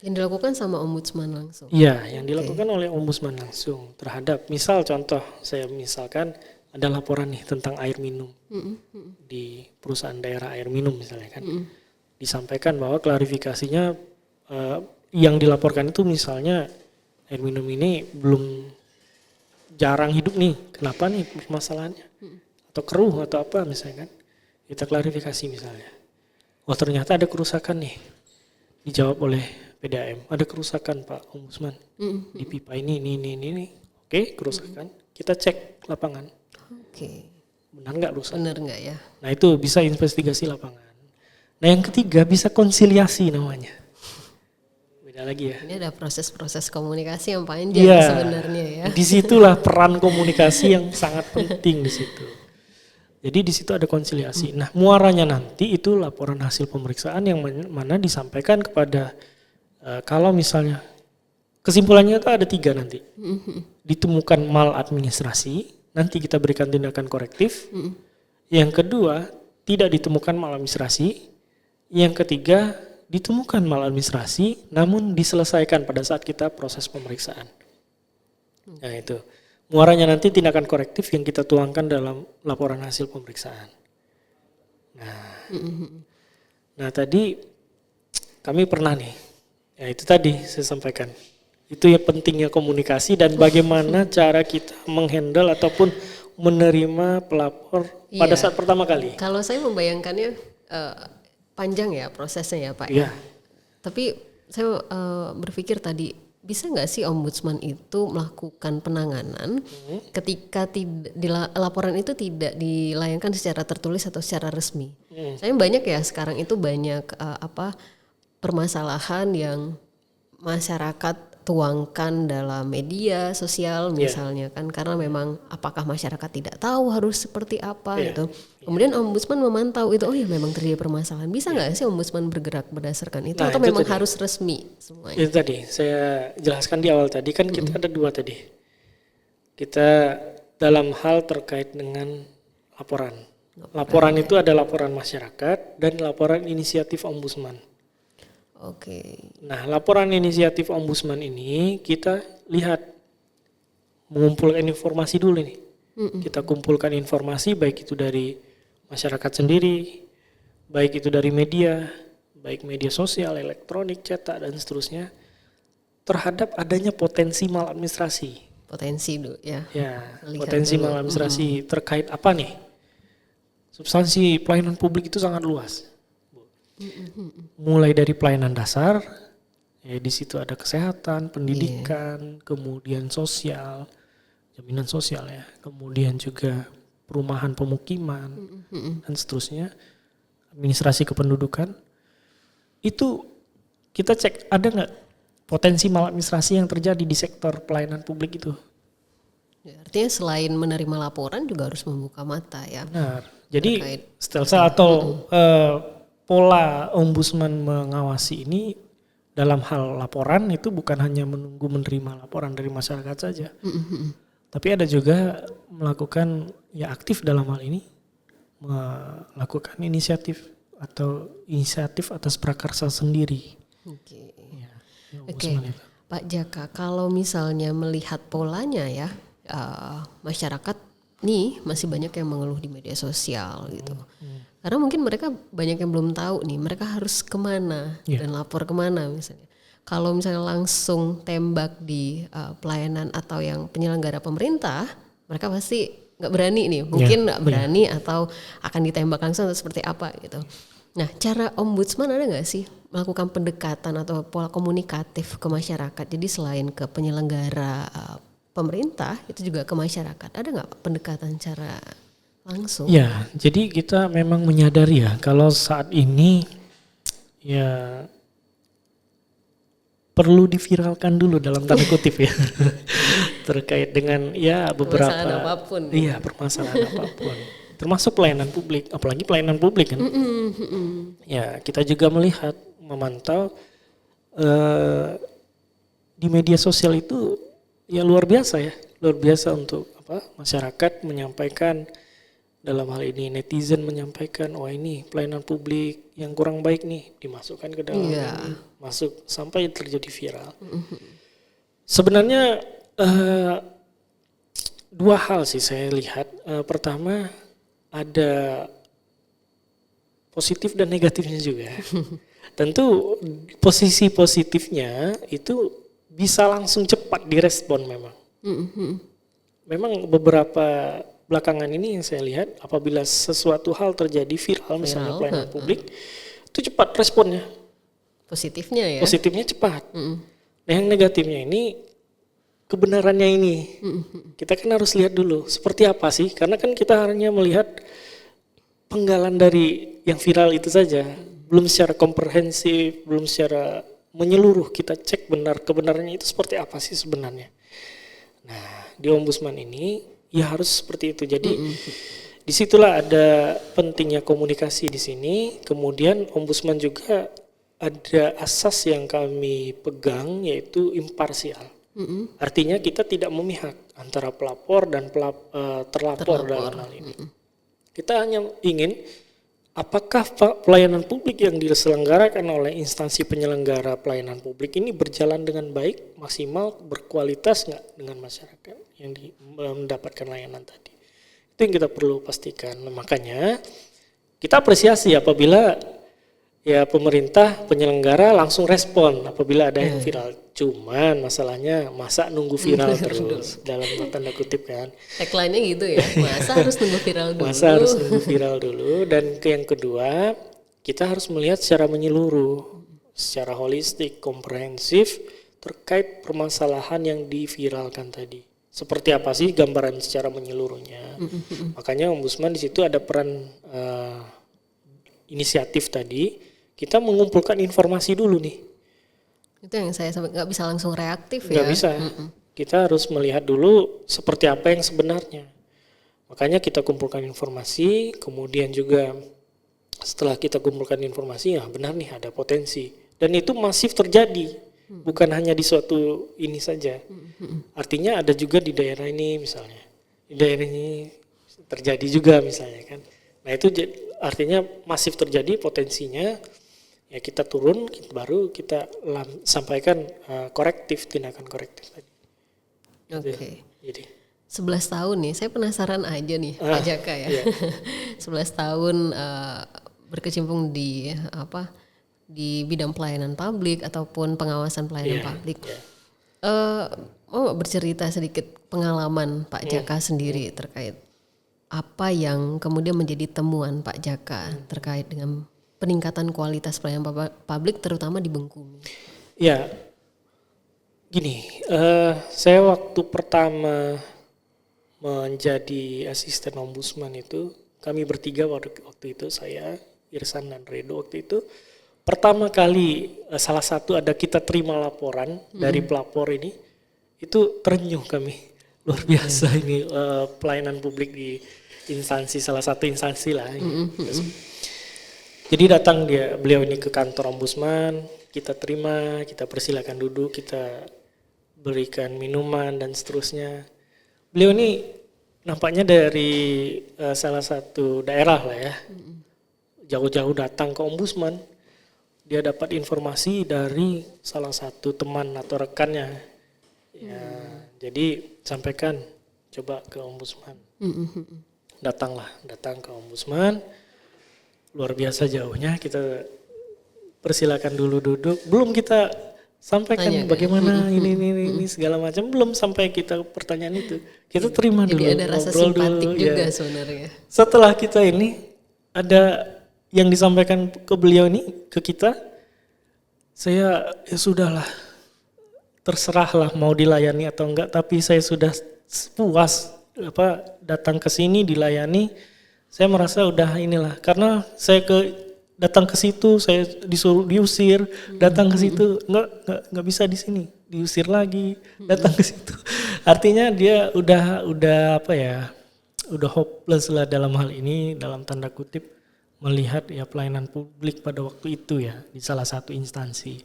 yang dilakukan sama ombudsman langsung. Iya, yang dilakukan oleh ombudsman langsung terhadap, misal contoh, saya misalkan ada laporan nih tentang air minum di perusahaan daerah air minum misalnya kan, disampaikan bahwa klarifikasinya yang dilaporkan itu misalnya air minum ini belum jarang hidup nih, kenapa nih masalahnya, atau keruh atau apa misalnya kan, kita klarifikasi misalnya, wah ternyata ada kerusakan nih, dijawab oleh PDAM, ada kerusakan Pak Ombudsman di pipa ini. Oke, kerusakan. Kita cek lapangan. Oke. Benar nggak rusak? Benar nggak ya? Nah itu bisa investigasi lapangan. Nah yang ketiga bisa konsiliasi namanya. Beda lagi ya. Ini ada proses-proses komunikasi yang panjang sebenarnya ya. Disitulah peran komunikasi yang sangat penting di situ. Jadi di situ ada konsiliasi. Nah muaranya nanti itu laporan hasil pemeriksaan yang mana disampaikan kepada kalau misalnya kesimpulannya itu ada 3 nanti. Ditemukan maladministrasi, nanti kita berikan tindakan korektif. Yang kedua, tidak ditemukan maladministrasi. Yang ketiga, ditemukan maladministrasi namun diselesaikan pada saat kita proses pemeriksaan. Nah itu. Muaranya nanti tindakan korektif yang kita tuangkan dalam laporan hasil pemeriksaan. Nah tadi kami pernah nih, ya itu tadi saya sampaikan. Itu ya pentingnya komunikasi dan bagaimana cara kita menghandle ataupun menerima pelapor pada saat pertama kali. Kalau saya membayangkannya panjang ya prosesnya ya Pak. Iya. Tapi saya berpikir tadi bisa nggak sih ombudsman itu melakukan penanganan ketika laporan itu tidak dilayangkan secara tertulis atau secara resmi. Saya banyak ya sekarang itu banyak permasalahan yang masyarakat tuangkan dalam media sosial misalnya kan, karena memang apakah masyarakat tidak tahu harus seperti apa gitu. Kemudian ombudsman memantau itu, oh ya memang terjadi permasalahan. Bisa nggak sih ombudsman bergerak berdasarkan itu atau itu memang harus resmi semuanya? Itu tadi saya jelaskan di awal tadi kan kita ada 2 tadi. Kita dalam hal terkait dengan laporan. Laporan itu ada laporan masyarakat dan laporan inisiatif ombudsman. Oke. Nah, laporan inisiatif ombudsman ini kita lihat mengumpulkan informasi dulu nih. Kita kumpulkan informasi baik itu dari masyarakat sendiri, baik itu dari media, baik media sosial, elektronik, cetak dan seterusnya, terhadap adanya potensi maladministrasi. Potensi dulu ya. Ya, potensi maladministrasi terkait apa nih? Substansi pelayanan publik itu sangat luas. Mulai dari pelayanan dasar, ya di situ ada kesehatan, pendidikan, kemudian sosial, jaminan sosial ya, kemudian juga perumahan pemukiman dan seterusnya, administrasi kependudukan. Itu kita cek ada nggak potensi maladministrasi yang terjadi di sektor pelayanan publik itu. Ya, artinya selain menerima laporan juga harus membuka mata ya. Benar. Jadi stelsa atau pola ombudsman mengawasi ini dalam hal laporan itu bukan hanya menunggu menerima laporan dari masyarakat saja, tapi ada juga melakukan ya aktif dalam hal ini, melakukan inisiatif atas prakarsa sendiri. Oke. Ya, Pak Jaka, kalau misalnya melihat polanya ya, masyarakat nih masih banyak yang mengeluh di media sosial gitu. Karena mungkin mereka banyak yang belum tahu nih mereka harus kemana dan lapor kemana misalnya. Kalau misalnya langsung tembak di pelayanan atau yang penyelenggara pemerintah, mereka pasti nggak berani nih, mungkin nggak berani atau akan ditembak langsung atau seperti apa gitu. Nah, cara ombudsman ada nggak sih melakukan pendekatan atau pola komunikatif ke masyarakat? Jadi selain ke penyelenggara pemerintah, itu juga ke masyarakat. Ada nggak pendekatan cara langsung. Ya, jadi kita memang menyadari ya kalau saat ini ya perlu diviralkan dulu dalam tanda kutip ya terkait dengan ya beberapa Permasalahan apapun. Iya, permasalahan apapun. Termasuk pelayanan publik, apalagi pelayanan publik kan. Ya, kita juga melihat, memantau di media sosial itu ya luar biasa ya, luar biasa untuk masyarakat menyampaikan, dalam hal ini netizen menyampaikan, oh ini pelayanan publik yang kurang baik nih, dimasukkan ke dalam ini, masuk sampai terjadi viral. Sebenarnya dua hal sih saya lihat. Pertama, ada positif dan negatifnya juga. Tentu posisi positifnya itu bisa langsung cepat direspon memang. Memang beberapa belakangan ini yang saya lihat, apabila sesuatu hal terjadi viral, misalnya pelayanan publik, itu cepat responnya. Positifnya ya? Positifnya cepat. Nah yang negatifnya ini, kebenarannya ini. Kita kan harus lihat dulu, seperti apa sih? Karena kan kita hanya melihat penggalan dari yang viral itu saja. Belum secara komprehensif, belum secara menyeluruh kita cek benar kebenarannya itu seperti apa sih sebenarnya. Nah di Ombudsman ini ya harus seperti itu. Jadi disitulah ada pentingnya komunikasi di sini. Kemudian Ombudsman juga ada asas yang kami pegang yaitu imparsial. Artinya kita tidak memihak antara pelapor dan terlapor dalam hal ini. Kita hanya ingin apakah pelayanan publik yang diselenggarakan oleh instansi penyelenggara pelayanan publik ini berjalan dengan baik, maksimal, berkualitas nggak dengan masyarakat yang mendapatkan layanan tadi. Itu yang kita perlu pastikan. Nah, makanya kita apresiasi apabila ya pemerintah penyelenggara langsung respon apabila ada yang viral. Cuman masalahnya masa nunggu viral terus dalam tanda kutip kan. Tagline-nya gitu ya. Masa harus nunggu viral dulu. Masa harus nunggu viral dulu. Dan yang kedua, kita harus melihat secara menyeluruh, secara holistik, komprehensif terkait permasalahan yang diviralkan tadi. Seperti apa sih gambaran secara menyeluruhnya. Makanya Ombudsman di situ ada peran inisiatif tadi. Kita mengumpulkan informasi dulu nih. Itu yang saya sampai nggak bisa langsung reaktif ya. Nggak bisa. Kita harus melihat dulu seperti apa yang sebenarnya. Makanya kita kumpulkan informasi, kemudian juga setelah kita kumpulkan informasi, ya benar nih ada potensi. Dan itu masif terjadi, bukan hanya di suatu ini saja. Artinya ada juga di daerah ini misalnya. Di daerah ini terjadi juga misalnya kan. Nah itu artinya masif terjadi potensinya. Ya kita turun, baru kita sampaikan korektif, tindakan korektif tadi. Oke. Jadi 11 tahun nih, saya penasaran aja nih Pak Jaka ya. Iya. 11 tahun berkecimpung di di bidang pelayanan publik ataupun pengawasan pelayanan publik. Mau bercerita sedikit pengalaman Pak Jaka sendiri terkait apa yang kemudian menjadi temuan Pak Jaka terkait dengan peningkatan kualitas pelayanan publik terutama di Bengkulu. Ya, gini, saya waktu pertama menjadi asisten ombudsman itu, kami bertiga waktu itu, saya, Irsan dan Redo waktu itu, pertama kali salah satu ada kita terima laporan dari pelapor ini, itu terenyuh kami, luar biasa ini pelayanan publik di instansi, salah satu instansi lah. Jadi datang beliau ini ke kantor ombudsman, kita terima, kita persilakan duduk, kita berikan minuman dan seterusnya. Beliau ini nampaknya dari salah satu daerah lah ya, jauh-jauh datang ke ombudsman. Dia dapat informasi dari salah satu teman atau rekannya. Ya, jadi sampaikan coba ke ombudsman. Datang ke ombudsman. Luar biasa jauhnya, kita persilakan dulu duduk. Belum kita sampaikan bagaimana ini segala macam, belum sampai kita pertanyaan itu. Kita terima dulu. Jadi ada rasa simpatik juga sebenarnya. Setelah kita ini ada yang disampaikan ke beliau ini ke kita, saya ya sudahlah, terserahlah mau dilayani atau enggak, tapi saya sudah puas datang ke sini dilayani. Saya merasa udah inilah, karena saya datang ke situ, saya disuruh diusir, datang ke situ nggak bisa di sini, diusir lagi, datang ke situ. Artinya dia udah apa ya, udah hopeless lah dalam hal ini, dalam tanda kutip, melihat ya pelayanan publik pada waktu itu ya di salah satu instansi.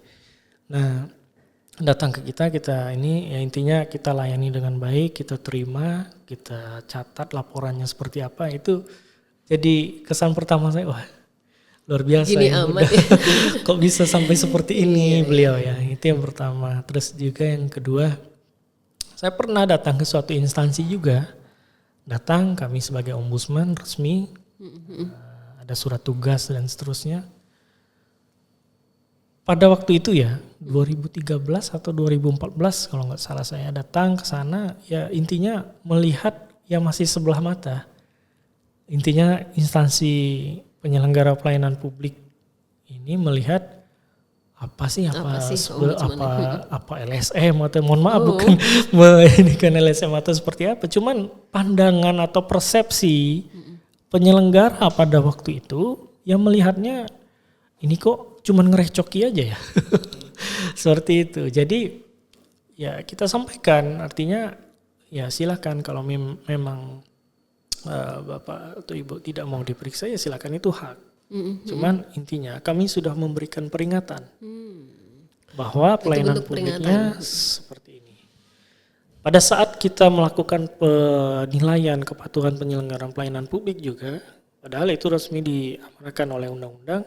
Nah, datang ke kita ini ya intinya kita layani dengan baik, kita terima, kita catat laporannya seperti apa. Itu jadi kesan pertama saya, wah luar biasa Gini ya, amat ya. kok bisa sampai seperti ini beliau ya. Itu yang pertama. Terus juga yang kedua, saya pernah datang ke suatu instansi juga. Datang kami sebagai ombudsman resmi, ada surat tugas dan seterusnya. Pada waktu itu ya 2013 atau 2014 kalau nggak salah saya datang ke sana, ya intinya melihat ya masih sebelah mata. Intinya instansi penyelenggara pelayanan publik ini melihat apa LSM atau mohon maaf bukan ini kan LSM atau seperti apa, cuman pandangan atau persepsi penyelenggara pada waktu itu yang melihatnya ini kok cuman ngerecoki aja ya. Seperti itu. Jadi ya kita sampaikan, artinya ya silakan kalau memang Bapak atau Ibu tidak mau diperiksa ya silakan, itu hak. Cuman intinya kami sudah memberikan peringatan bahwa pelayanan publiknya seperti ini. Pada saat kita melakukan penilaian kepatuhan penyelenggaraan pelayanan publik juga, padahal itu resmi diamanahkan oleh undang-undang,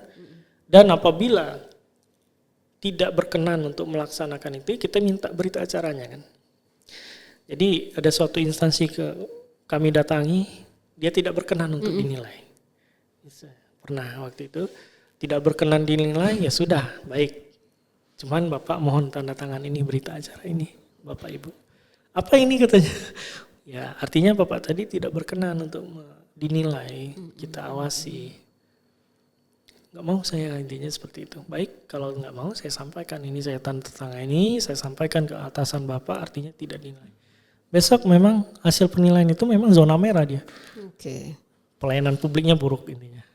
dan apabila tidak berkenan untuk melaksanakan itu, kita minta berita acaranya kan. Jadi ada suatu instansi kami datangi, dia tidak berkenan untuk dinilai. Pernah waktu itu tidak berkenan dinilai, ya sudah baik. Cuman Bapak mohon tanda tangan ini berita acara ini, Bapak Ibu. Apa ini katanya? Ya artinya Bapak tadi tidak berkenan untuk dinilai, kita awasi. Nggak mau saya, intinya seperti itu. Baik, kalau nggak mau saya sampaikan ini, saya tanda tangan ini, saya sampaikan ke atasan Bapak, artinya tidak dinilai. Besok memang hasil penilaian itu memang zona merah dia. Oke. Pelayanan publiknya buruk intinya.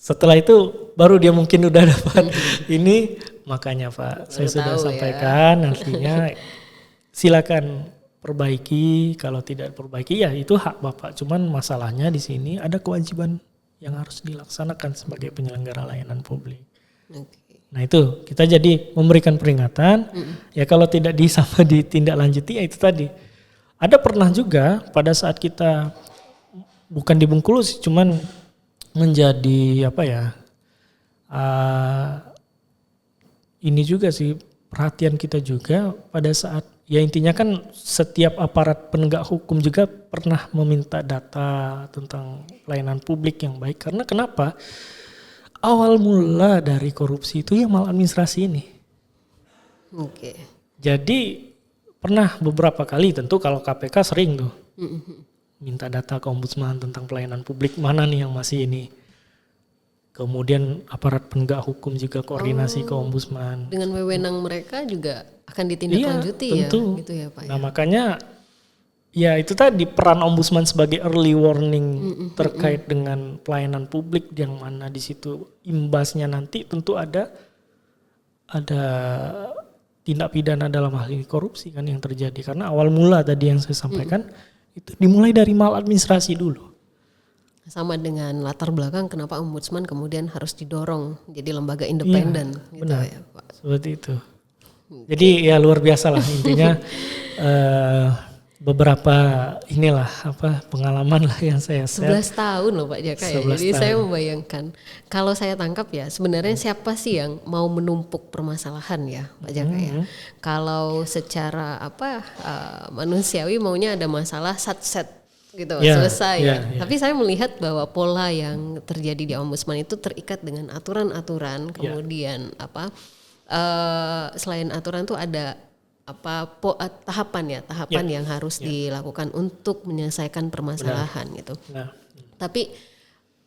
Setelah itu baru dia mungkin udah dapat ini, makanya Pak saya sudah sampaikan, artinya silakan perbaiki, kalau tidak perbaiki ya itu hak Bapak. Cuman masalahnya di sini ada kewajiban yang harus dilaksanakan sebagai penyelenggara layanan publik. Nah itu kita jadi memberikan peringatan, ya kalau tidak ditindaklanjuti ya itu tadi. Ada pernah juga pada saat kita bukan di Bengkulu sih, cuman menjadi apa ya, ini juga sih perhatian kita juga pada saat, ya intinya kan setiap aparat penegak hukum juga pernah meminta data tentang pelayanan publik yang baik. Karena kenapa? Awal mula dari korupsi itu ya maladministrasi ini. Oke. Jadi pernah beberapa kali, tentu kalau KPK sering tuh minta data ke ombudsman tentang pelayanan publik, mana nih yang masih ini. Kemudian aparat penegak hukum juga koordinasi ke ombudsman. Dengan wewenang mereka juga akan ditindaklanjuti ya, gitu ya Pak. Nah makanya ya itu tadi peran ombudsman sebagai early warning terkait dengan pelayanan publik, yang mana di situ imbasnya nanti tentu ada tindak pidana dalam hal ini korupsi kan yang terjadi. Karena awal mula tadi yang saya sampaikan itu dimulai dari maladministrasi dulu. Sama dengan latar belakang kenapa ombudsman kemudian harus didorong jadi lembaga independen, gitu benar, ya Pak. Seperti itu. Jadi ya luar biasa lah intinya. Beberapa inilah pengalaman lah yang saya share. 11 tahun loh Pak Jaka ya. Jadi saya membayangkan kalau saya tangkap ya sebenarnya siapa sih yang mau menumpuk permasalahan ya Pak Jaka ya. Kalau secara manusiawi maunya ada masalah satset gitu selesai ya. Tapi saya melihat bahwa pola yang terjadi di ombudsman itu terikat dengan aturan-aturan, kemudian selain aturan tuh ada tahapan yang harus dilakukan untuk menyelesaikan permasalahan gitu. Tapi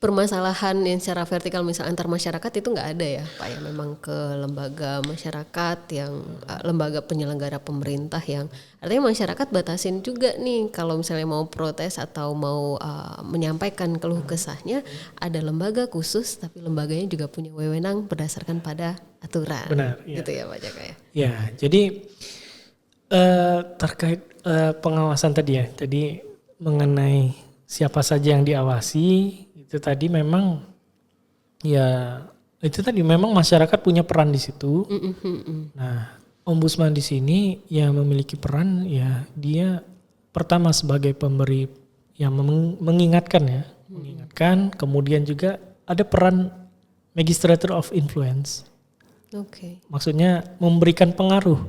permasalahan yang secara vertikal misal antar masyarakat itu nggak ada ya Pak ya, memang ke lembaga masyarakat yang lembaga penyelenggara pemerintah yang artinya masyarakat batasin juga nih kalau misalnya mau protes atau mau menyampaikan keluh kesahnya, ada lembaga khusus tapi lembaganya juga punya wewenang berdasarkan pada aturan. Benar, gitu ya Pak Jaka ya. Ya, jadi terkait pengawasan tadi ya, tadi mengenai siapa saja yang diawasi. Itu tadi memang ya itu tadi memang masyarakat punya peran di situ. Nah, ombudsman di sini yang memiliki peran ya dia pertama sebagai pemberi yang mengingatkan ya, mengingatkan, kemudian juga ada peran magistrator of influence. Oke. Maksudnya memberikan pengaruh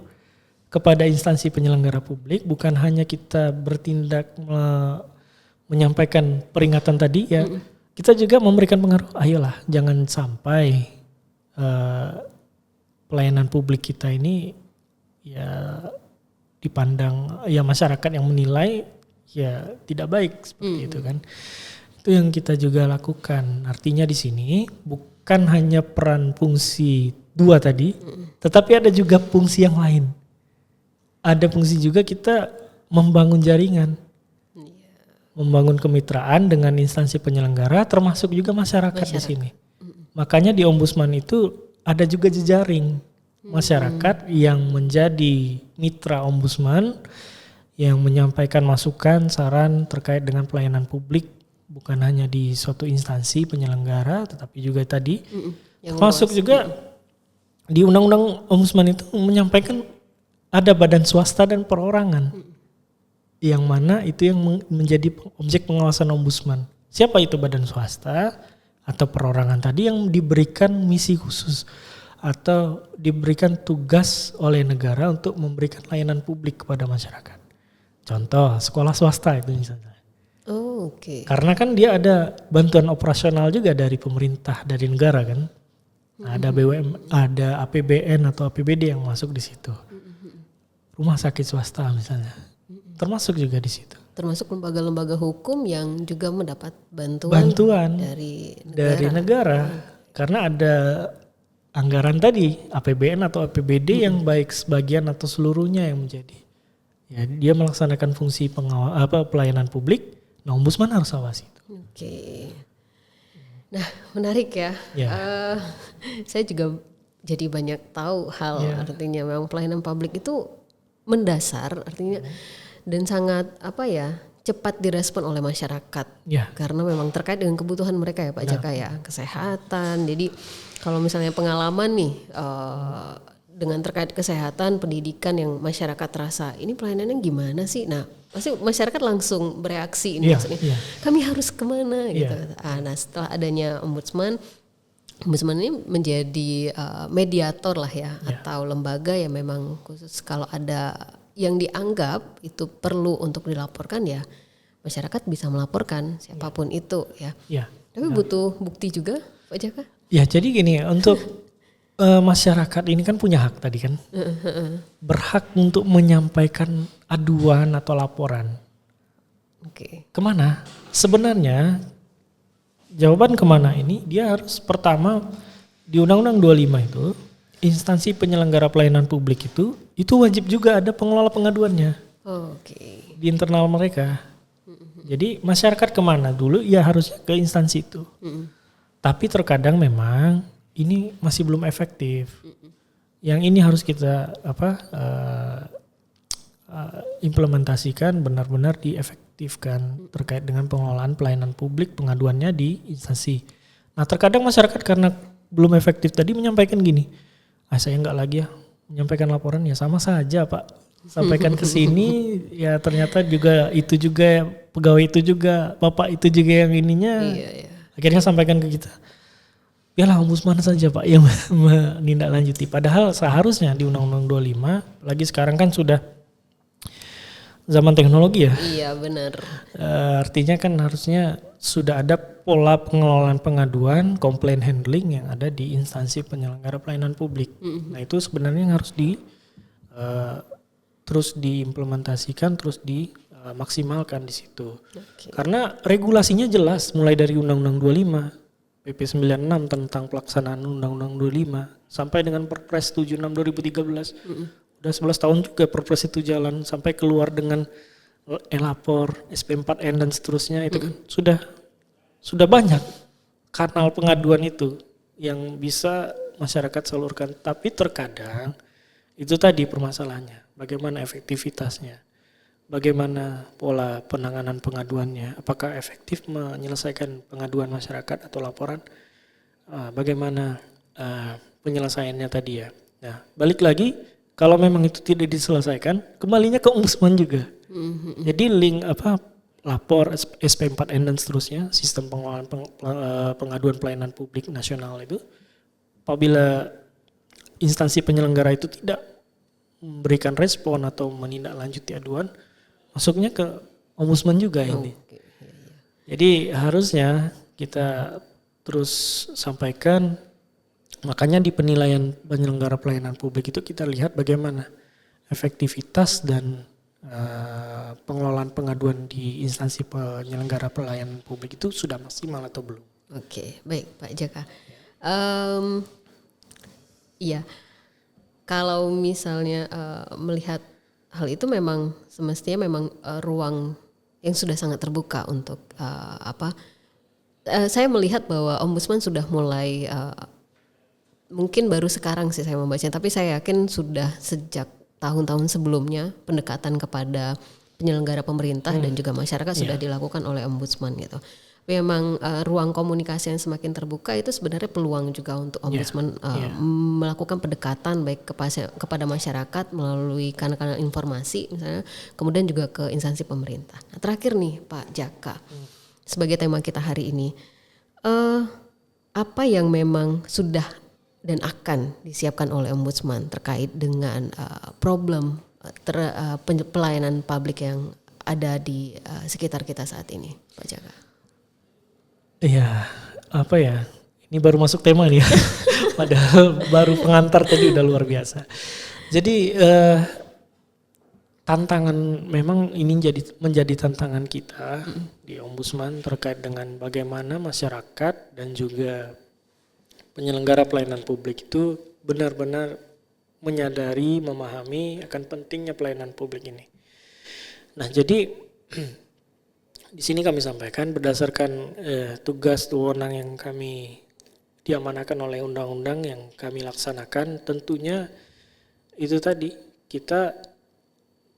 kepada instansi penyelenggara publik, bukan hanya kita bertindak menyampaikan peringatan tadi ya. Kita juga memberikan pengaruh, ayolah jangan sampai pelayanan publik kita ini ya dipandang ya masyarakat yang menilai ya tidak baik seperti itu kan. Itu yang kita juga lakukan. Artinya di sini bukan hanya peran fungsi 2 tadi, tetapi ada juga fungsi yang lain. Ada fungsi juga kita membangun jaringan. Membangun kemitraan dengan instansi penyelenggara termasuk juga masyarakat. Di sini. Makanya di ombudsman itu ada juga jejaring masyarakat yang menjadi mitra ombudsman yang menyampaikan masukan, saran terkait dengan pelayanan publik bukan hanya di suatu instansi penyelenggara tetapi juga tadi termasuk juga di undang-undang ombudsman itu menyampaikan ada badan swasta dan perorangan. Yang mana itu yang menjadi objek pengawasan ombudsman. Siapa itu badan swasta atau perorangan tadi yang diberikan misi khusus atau diberikan tugas oleh negara untuk memberikan layanan publik kepada masyarakat. Contoh sekolah swasta itu misalnya. Oh, oke. Karena kan dia ada bantuan operasional juga dari pemerintah, dari negara kan. Ada BUMN, ada APBN atau APBD yang masuk di situ. Rumah sakit swasta misalnya. Termasuk juga di situ. Termasuk lembaga-lembaga hukum yang juga mendapat bantuan dari negara. Karena ada anggaran tadi APBN atau APBD yang baik sebagian atau seluruhnya yang menjadi. Ya, dia melaksanakan fungsi pelayanan publik. Nah, ombudsman harus awasi itu. Oke. Nah, menarik ya. Saya juga jadi banyak tahu hal artinya memang pelayanan publik itu mendasar artinya dan sangat cepat direspon oleh masyarakat karena memang terkait dengan kebutuhan mereka ya Pak Jaka ya, kesehatan. Jadi kalau misalnya pengalaman nih dengan terkait kesehatan, pendidikan yang masyarakat terasa ini pelayanannya gimana sih? Nah pasti masyarakat langsung bereaksi ini maksudnya kami harus kemana gitu. Nah setelah adanya ombudsman ini menjadi mediator lah ya atau lembaga yang memang khusus kalau ada yang dianggap itu perlu untuk dilaporkan ya masyarakat bisa melaporkan siapapun itu ya. Tapi butuh bukti juga Pak Jaka? Ya jadi gini untuk masyarakat ini kan punya hak tadi kan. Berhak untuk menyampaikan aduan atau laporan. Oke. Kemana? Sebenarnya jawaban kemana ini dia harus pertama di Undang-Undang 25 itu instansi penyelenggara pelayanan publik itu wajib juga ada pengelola pengaduannya di internal mereka. Jadi masyarakat kemana dulu ya harusnya ke instansi itu. Tapi terkadang memang ini masih belum efektif. Yang ini harus kita implementasikan benar-benar diefektifkan terkait dengan pengelolaan pelayanan publik pengaduannya di instansi. Nah terkadang masyarakat karena belum efektif tadi menyampaikan gini, saya nggak lagi ya menyampaikan laporan ya sama saja Pak, sampaikan ke sini ya ternyata juga itu juga pegawai itu juga bapak itu juga yang ininya akhirnya sampaikan ke kita. Biarlah ombudsman saja Pak yang menindaklanjuti. Padahal seharusnya di Undang-Undang 25 lagi sekarang kan sudah zaman teknologi ya. Iya benar. Artinya kan harusnya sudah ada pola pengelolaan pengaduan, complaint handling yang ada di instansi penyelenggara pelayanan publik. Nah itu sebenarnya yang harus terus diimplementasikan, terus maksimalkan di situ. Oke. Karena regulasinya jelas mulai dari Undang-Undang 25, PP 96 tentang pelaksanaan Undang-Undang 25 sampai dengan Perpres 76 2013. Udah 11 tahun juga Perpres itu jalan sampai keluar dengan e-lapor, SP4N dan seterusnya itu kan sudah banyak kanal pengaduan itu yang bisa masyarakat salurkan. Tapi terkadang itu tadi permasalahannya, bagaimana efektivitasnya, bagaimana pola penanganan pengaduannya, apakah efektif menyelesaikan pengaduan masyarakat atau laporan, bagaimana penyelesaiannya tadi ya. Nah, balik lagi kalau memang itu tidak diselesaikan, kembalinya ke ombudsman juga. Jadi link lapor SP4N dan seterusnya, sistem pengelolaan pengaduan pelayanan publik nasional itu, apabila instansi penyelenggara itu tidak memberikan respon atau menindaklanjuti aduan, masuknya ke ombudsman juga ini. Jadi harusnya kita terus sampaikan, makanya di penilaian penyelenggara pelayanan publik itu kita lihat bagaimana efektivitas dan pengelolaan pengaduan di instansi penyelenggara pelayanan publik itu sudah maksimal atau belum. Oke, baik Pak Jaka. Iya, kalau misalnya melihat hal itu memang semestinya memang ruang yang sudah sangat terbuka untuk saya melihat bahwa ombudsman sudah mulai mungkin baru sekarang sih saya membacanya, tapi saya yakin sudah sejak tahun-tahun sebelumnya pendekatan kepada penyelenggara pemerintah dan juga masyarakat sudah dilakukan oleh ombudsman gitu. Memang ruang komunikasi yang semakin terbuka itu sebenarnya peluang juga untuk ombudsman melakukan pendekatan baik kepada masyarakat melalui kanal-kanal informasi misalnya, kemudian juga ke instansi pemerintah. Nah, terakhir nih Pak Jaka, sebagai tema kita hari ini, apa yang memang sudah dan akan disiapkan oleh ombudsman terkait dengan problem pelayanan publik yang ada di sekitar kita saat ini, Pak Jaka? Iya, ini baru masuk tema nih ya. Padahal baru pengantar tadi udah luar biasa. Jadi tantangan memang ini menjadi tantangan kita di ombudsman terkait dengan bagaimana masyarakat dan juga penyelenggara pelayanan publik itu benar-benar menyadari, memahami akan pentingnya pelayanan publik ini. Nah, jadi di sini kami sampaikan berdasarkan tugas wewenang yang kami diamanahkan oleh undang-undang yang kami laksanakan, tentunya itu tadi kita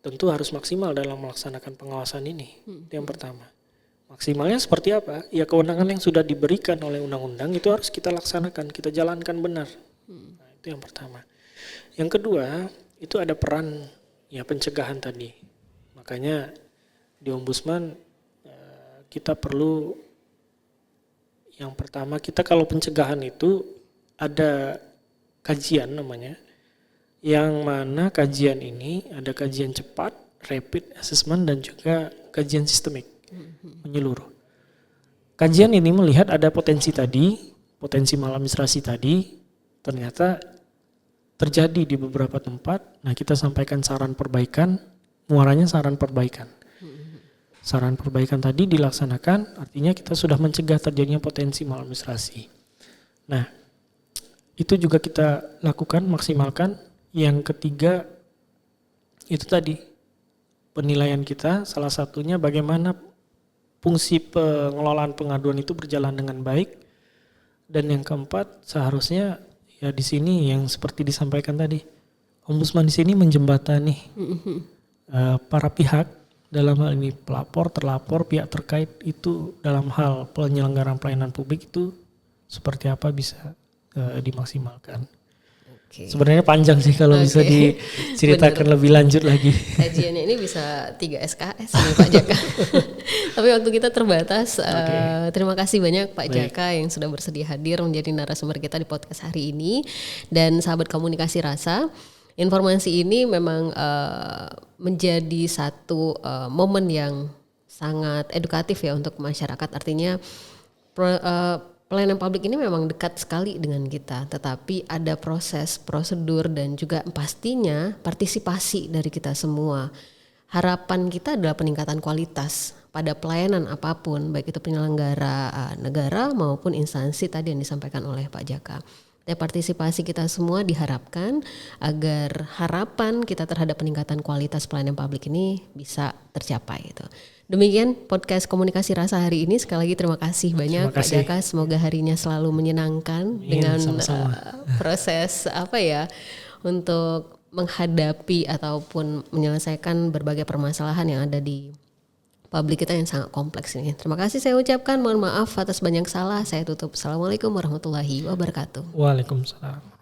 tentu harus maksimal dalam melaksanakan pengawasan ini. Itu yang pertama. Maksimalnya seperti apa? Ya kewenangan yang sudah diberikan oleh undang-undang itu harus kita laksanakan, kita jalankan benar. Nah, itu yang pertama. Yang kedua, itu ada peran pencegahan tadi. Makanya di ombudsman kita perlu, yang pertama kita kalau pencegahan itu ada kajian namanya, yang mana kajian ini ada kajian cepat, rapid assessment dan juga kajian sistemik menyeluruh. Kajian ini melihat ada potensi maladministrasi tadi, ternyata terjadi di beberapa tempat. Nah, kita sampaikan saran perbaikan, muaranya saran perbaikan. Saran perbaikan tadi dilaksanakan, artinya kita sudah mencegah terjadinya potensi maladministrasi. Nah, itu juga kita lakukan, maksimalkan. Yang ketiga, itu tadi penilaian kita, salah satunya bagaimana fungsi pengelolaan pengaduan itu berjalan dengan baik. Dan yang keempat, seharusnya ya di sini yang seperti disampaikan tadi, ombudsman di sini menjembatani para pihak, dalam hal ini pelapor, terlapor, pihak terkait itu dalam hal penyelenggaraan pelayanan publik itu seperti apa bisa dimaksimalkan. Sebenarnya panjang sih kalau bisa diceritakan lebih lanjut lagi. Kajiannya ini bisa 3 SKS nih Pak Jaka. Tapi waktu kita terbatas. Terima kasih banyak Pak Jaka yang sudah bersedia hadir menjadi narasumber kita di podcast hari ini. Dan sahabat komunikasi rasa, informasi ini memang menjadi satu momen yang sangat edukatif ya untuk masyarakat. Artinya pelayanan publik ini memang dekat sekali dengan kita, tetapi ada proses, prosedur dan juga pastinya partisipasi dari kita semua. harapan kita adalah peningkatan kualitas pada pelayanan apapun, baik itu penyelenggara negara maupun instansi tadi yang disampaikan oleh Pak Jaka. Dan partisipasi kita semua diharapkan agar harapan kita terhadap peningkatan kualitas pelayanan publik ini bisa tercapai. Gitu. Demikian podcast Komunikasi Rasa hari ini. Sekali lagi terima kasih banyak Pak Jaka. Semoga harinya selalu menyenangkan dengan proses untuk menghadapi ataupun menyelesaikan berbagai permasalahan yang ada di publik kita yang sangat kompleks ini. Terima kasih saya ucapkan, mohon maaf atas banyak salah. Saya tutup. Assalamualaikum warahmatullahi wabarakatuh. Waalaikumsalam.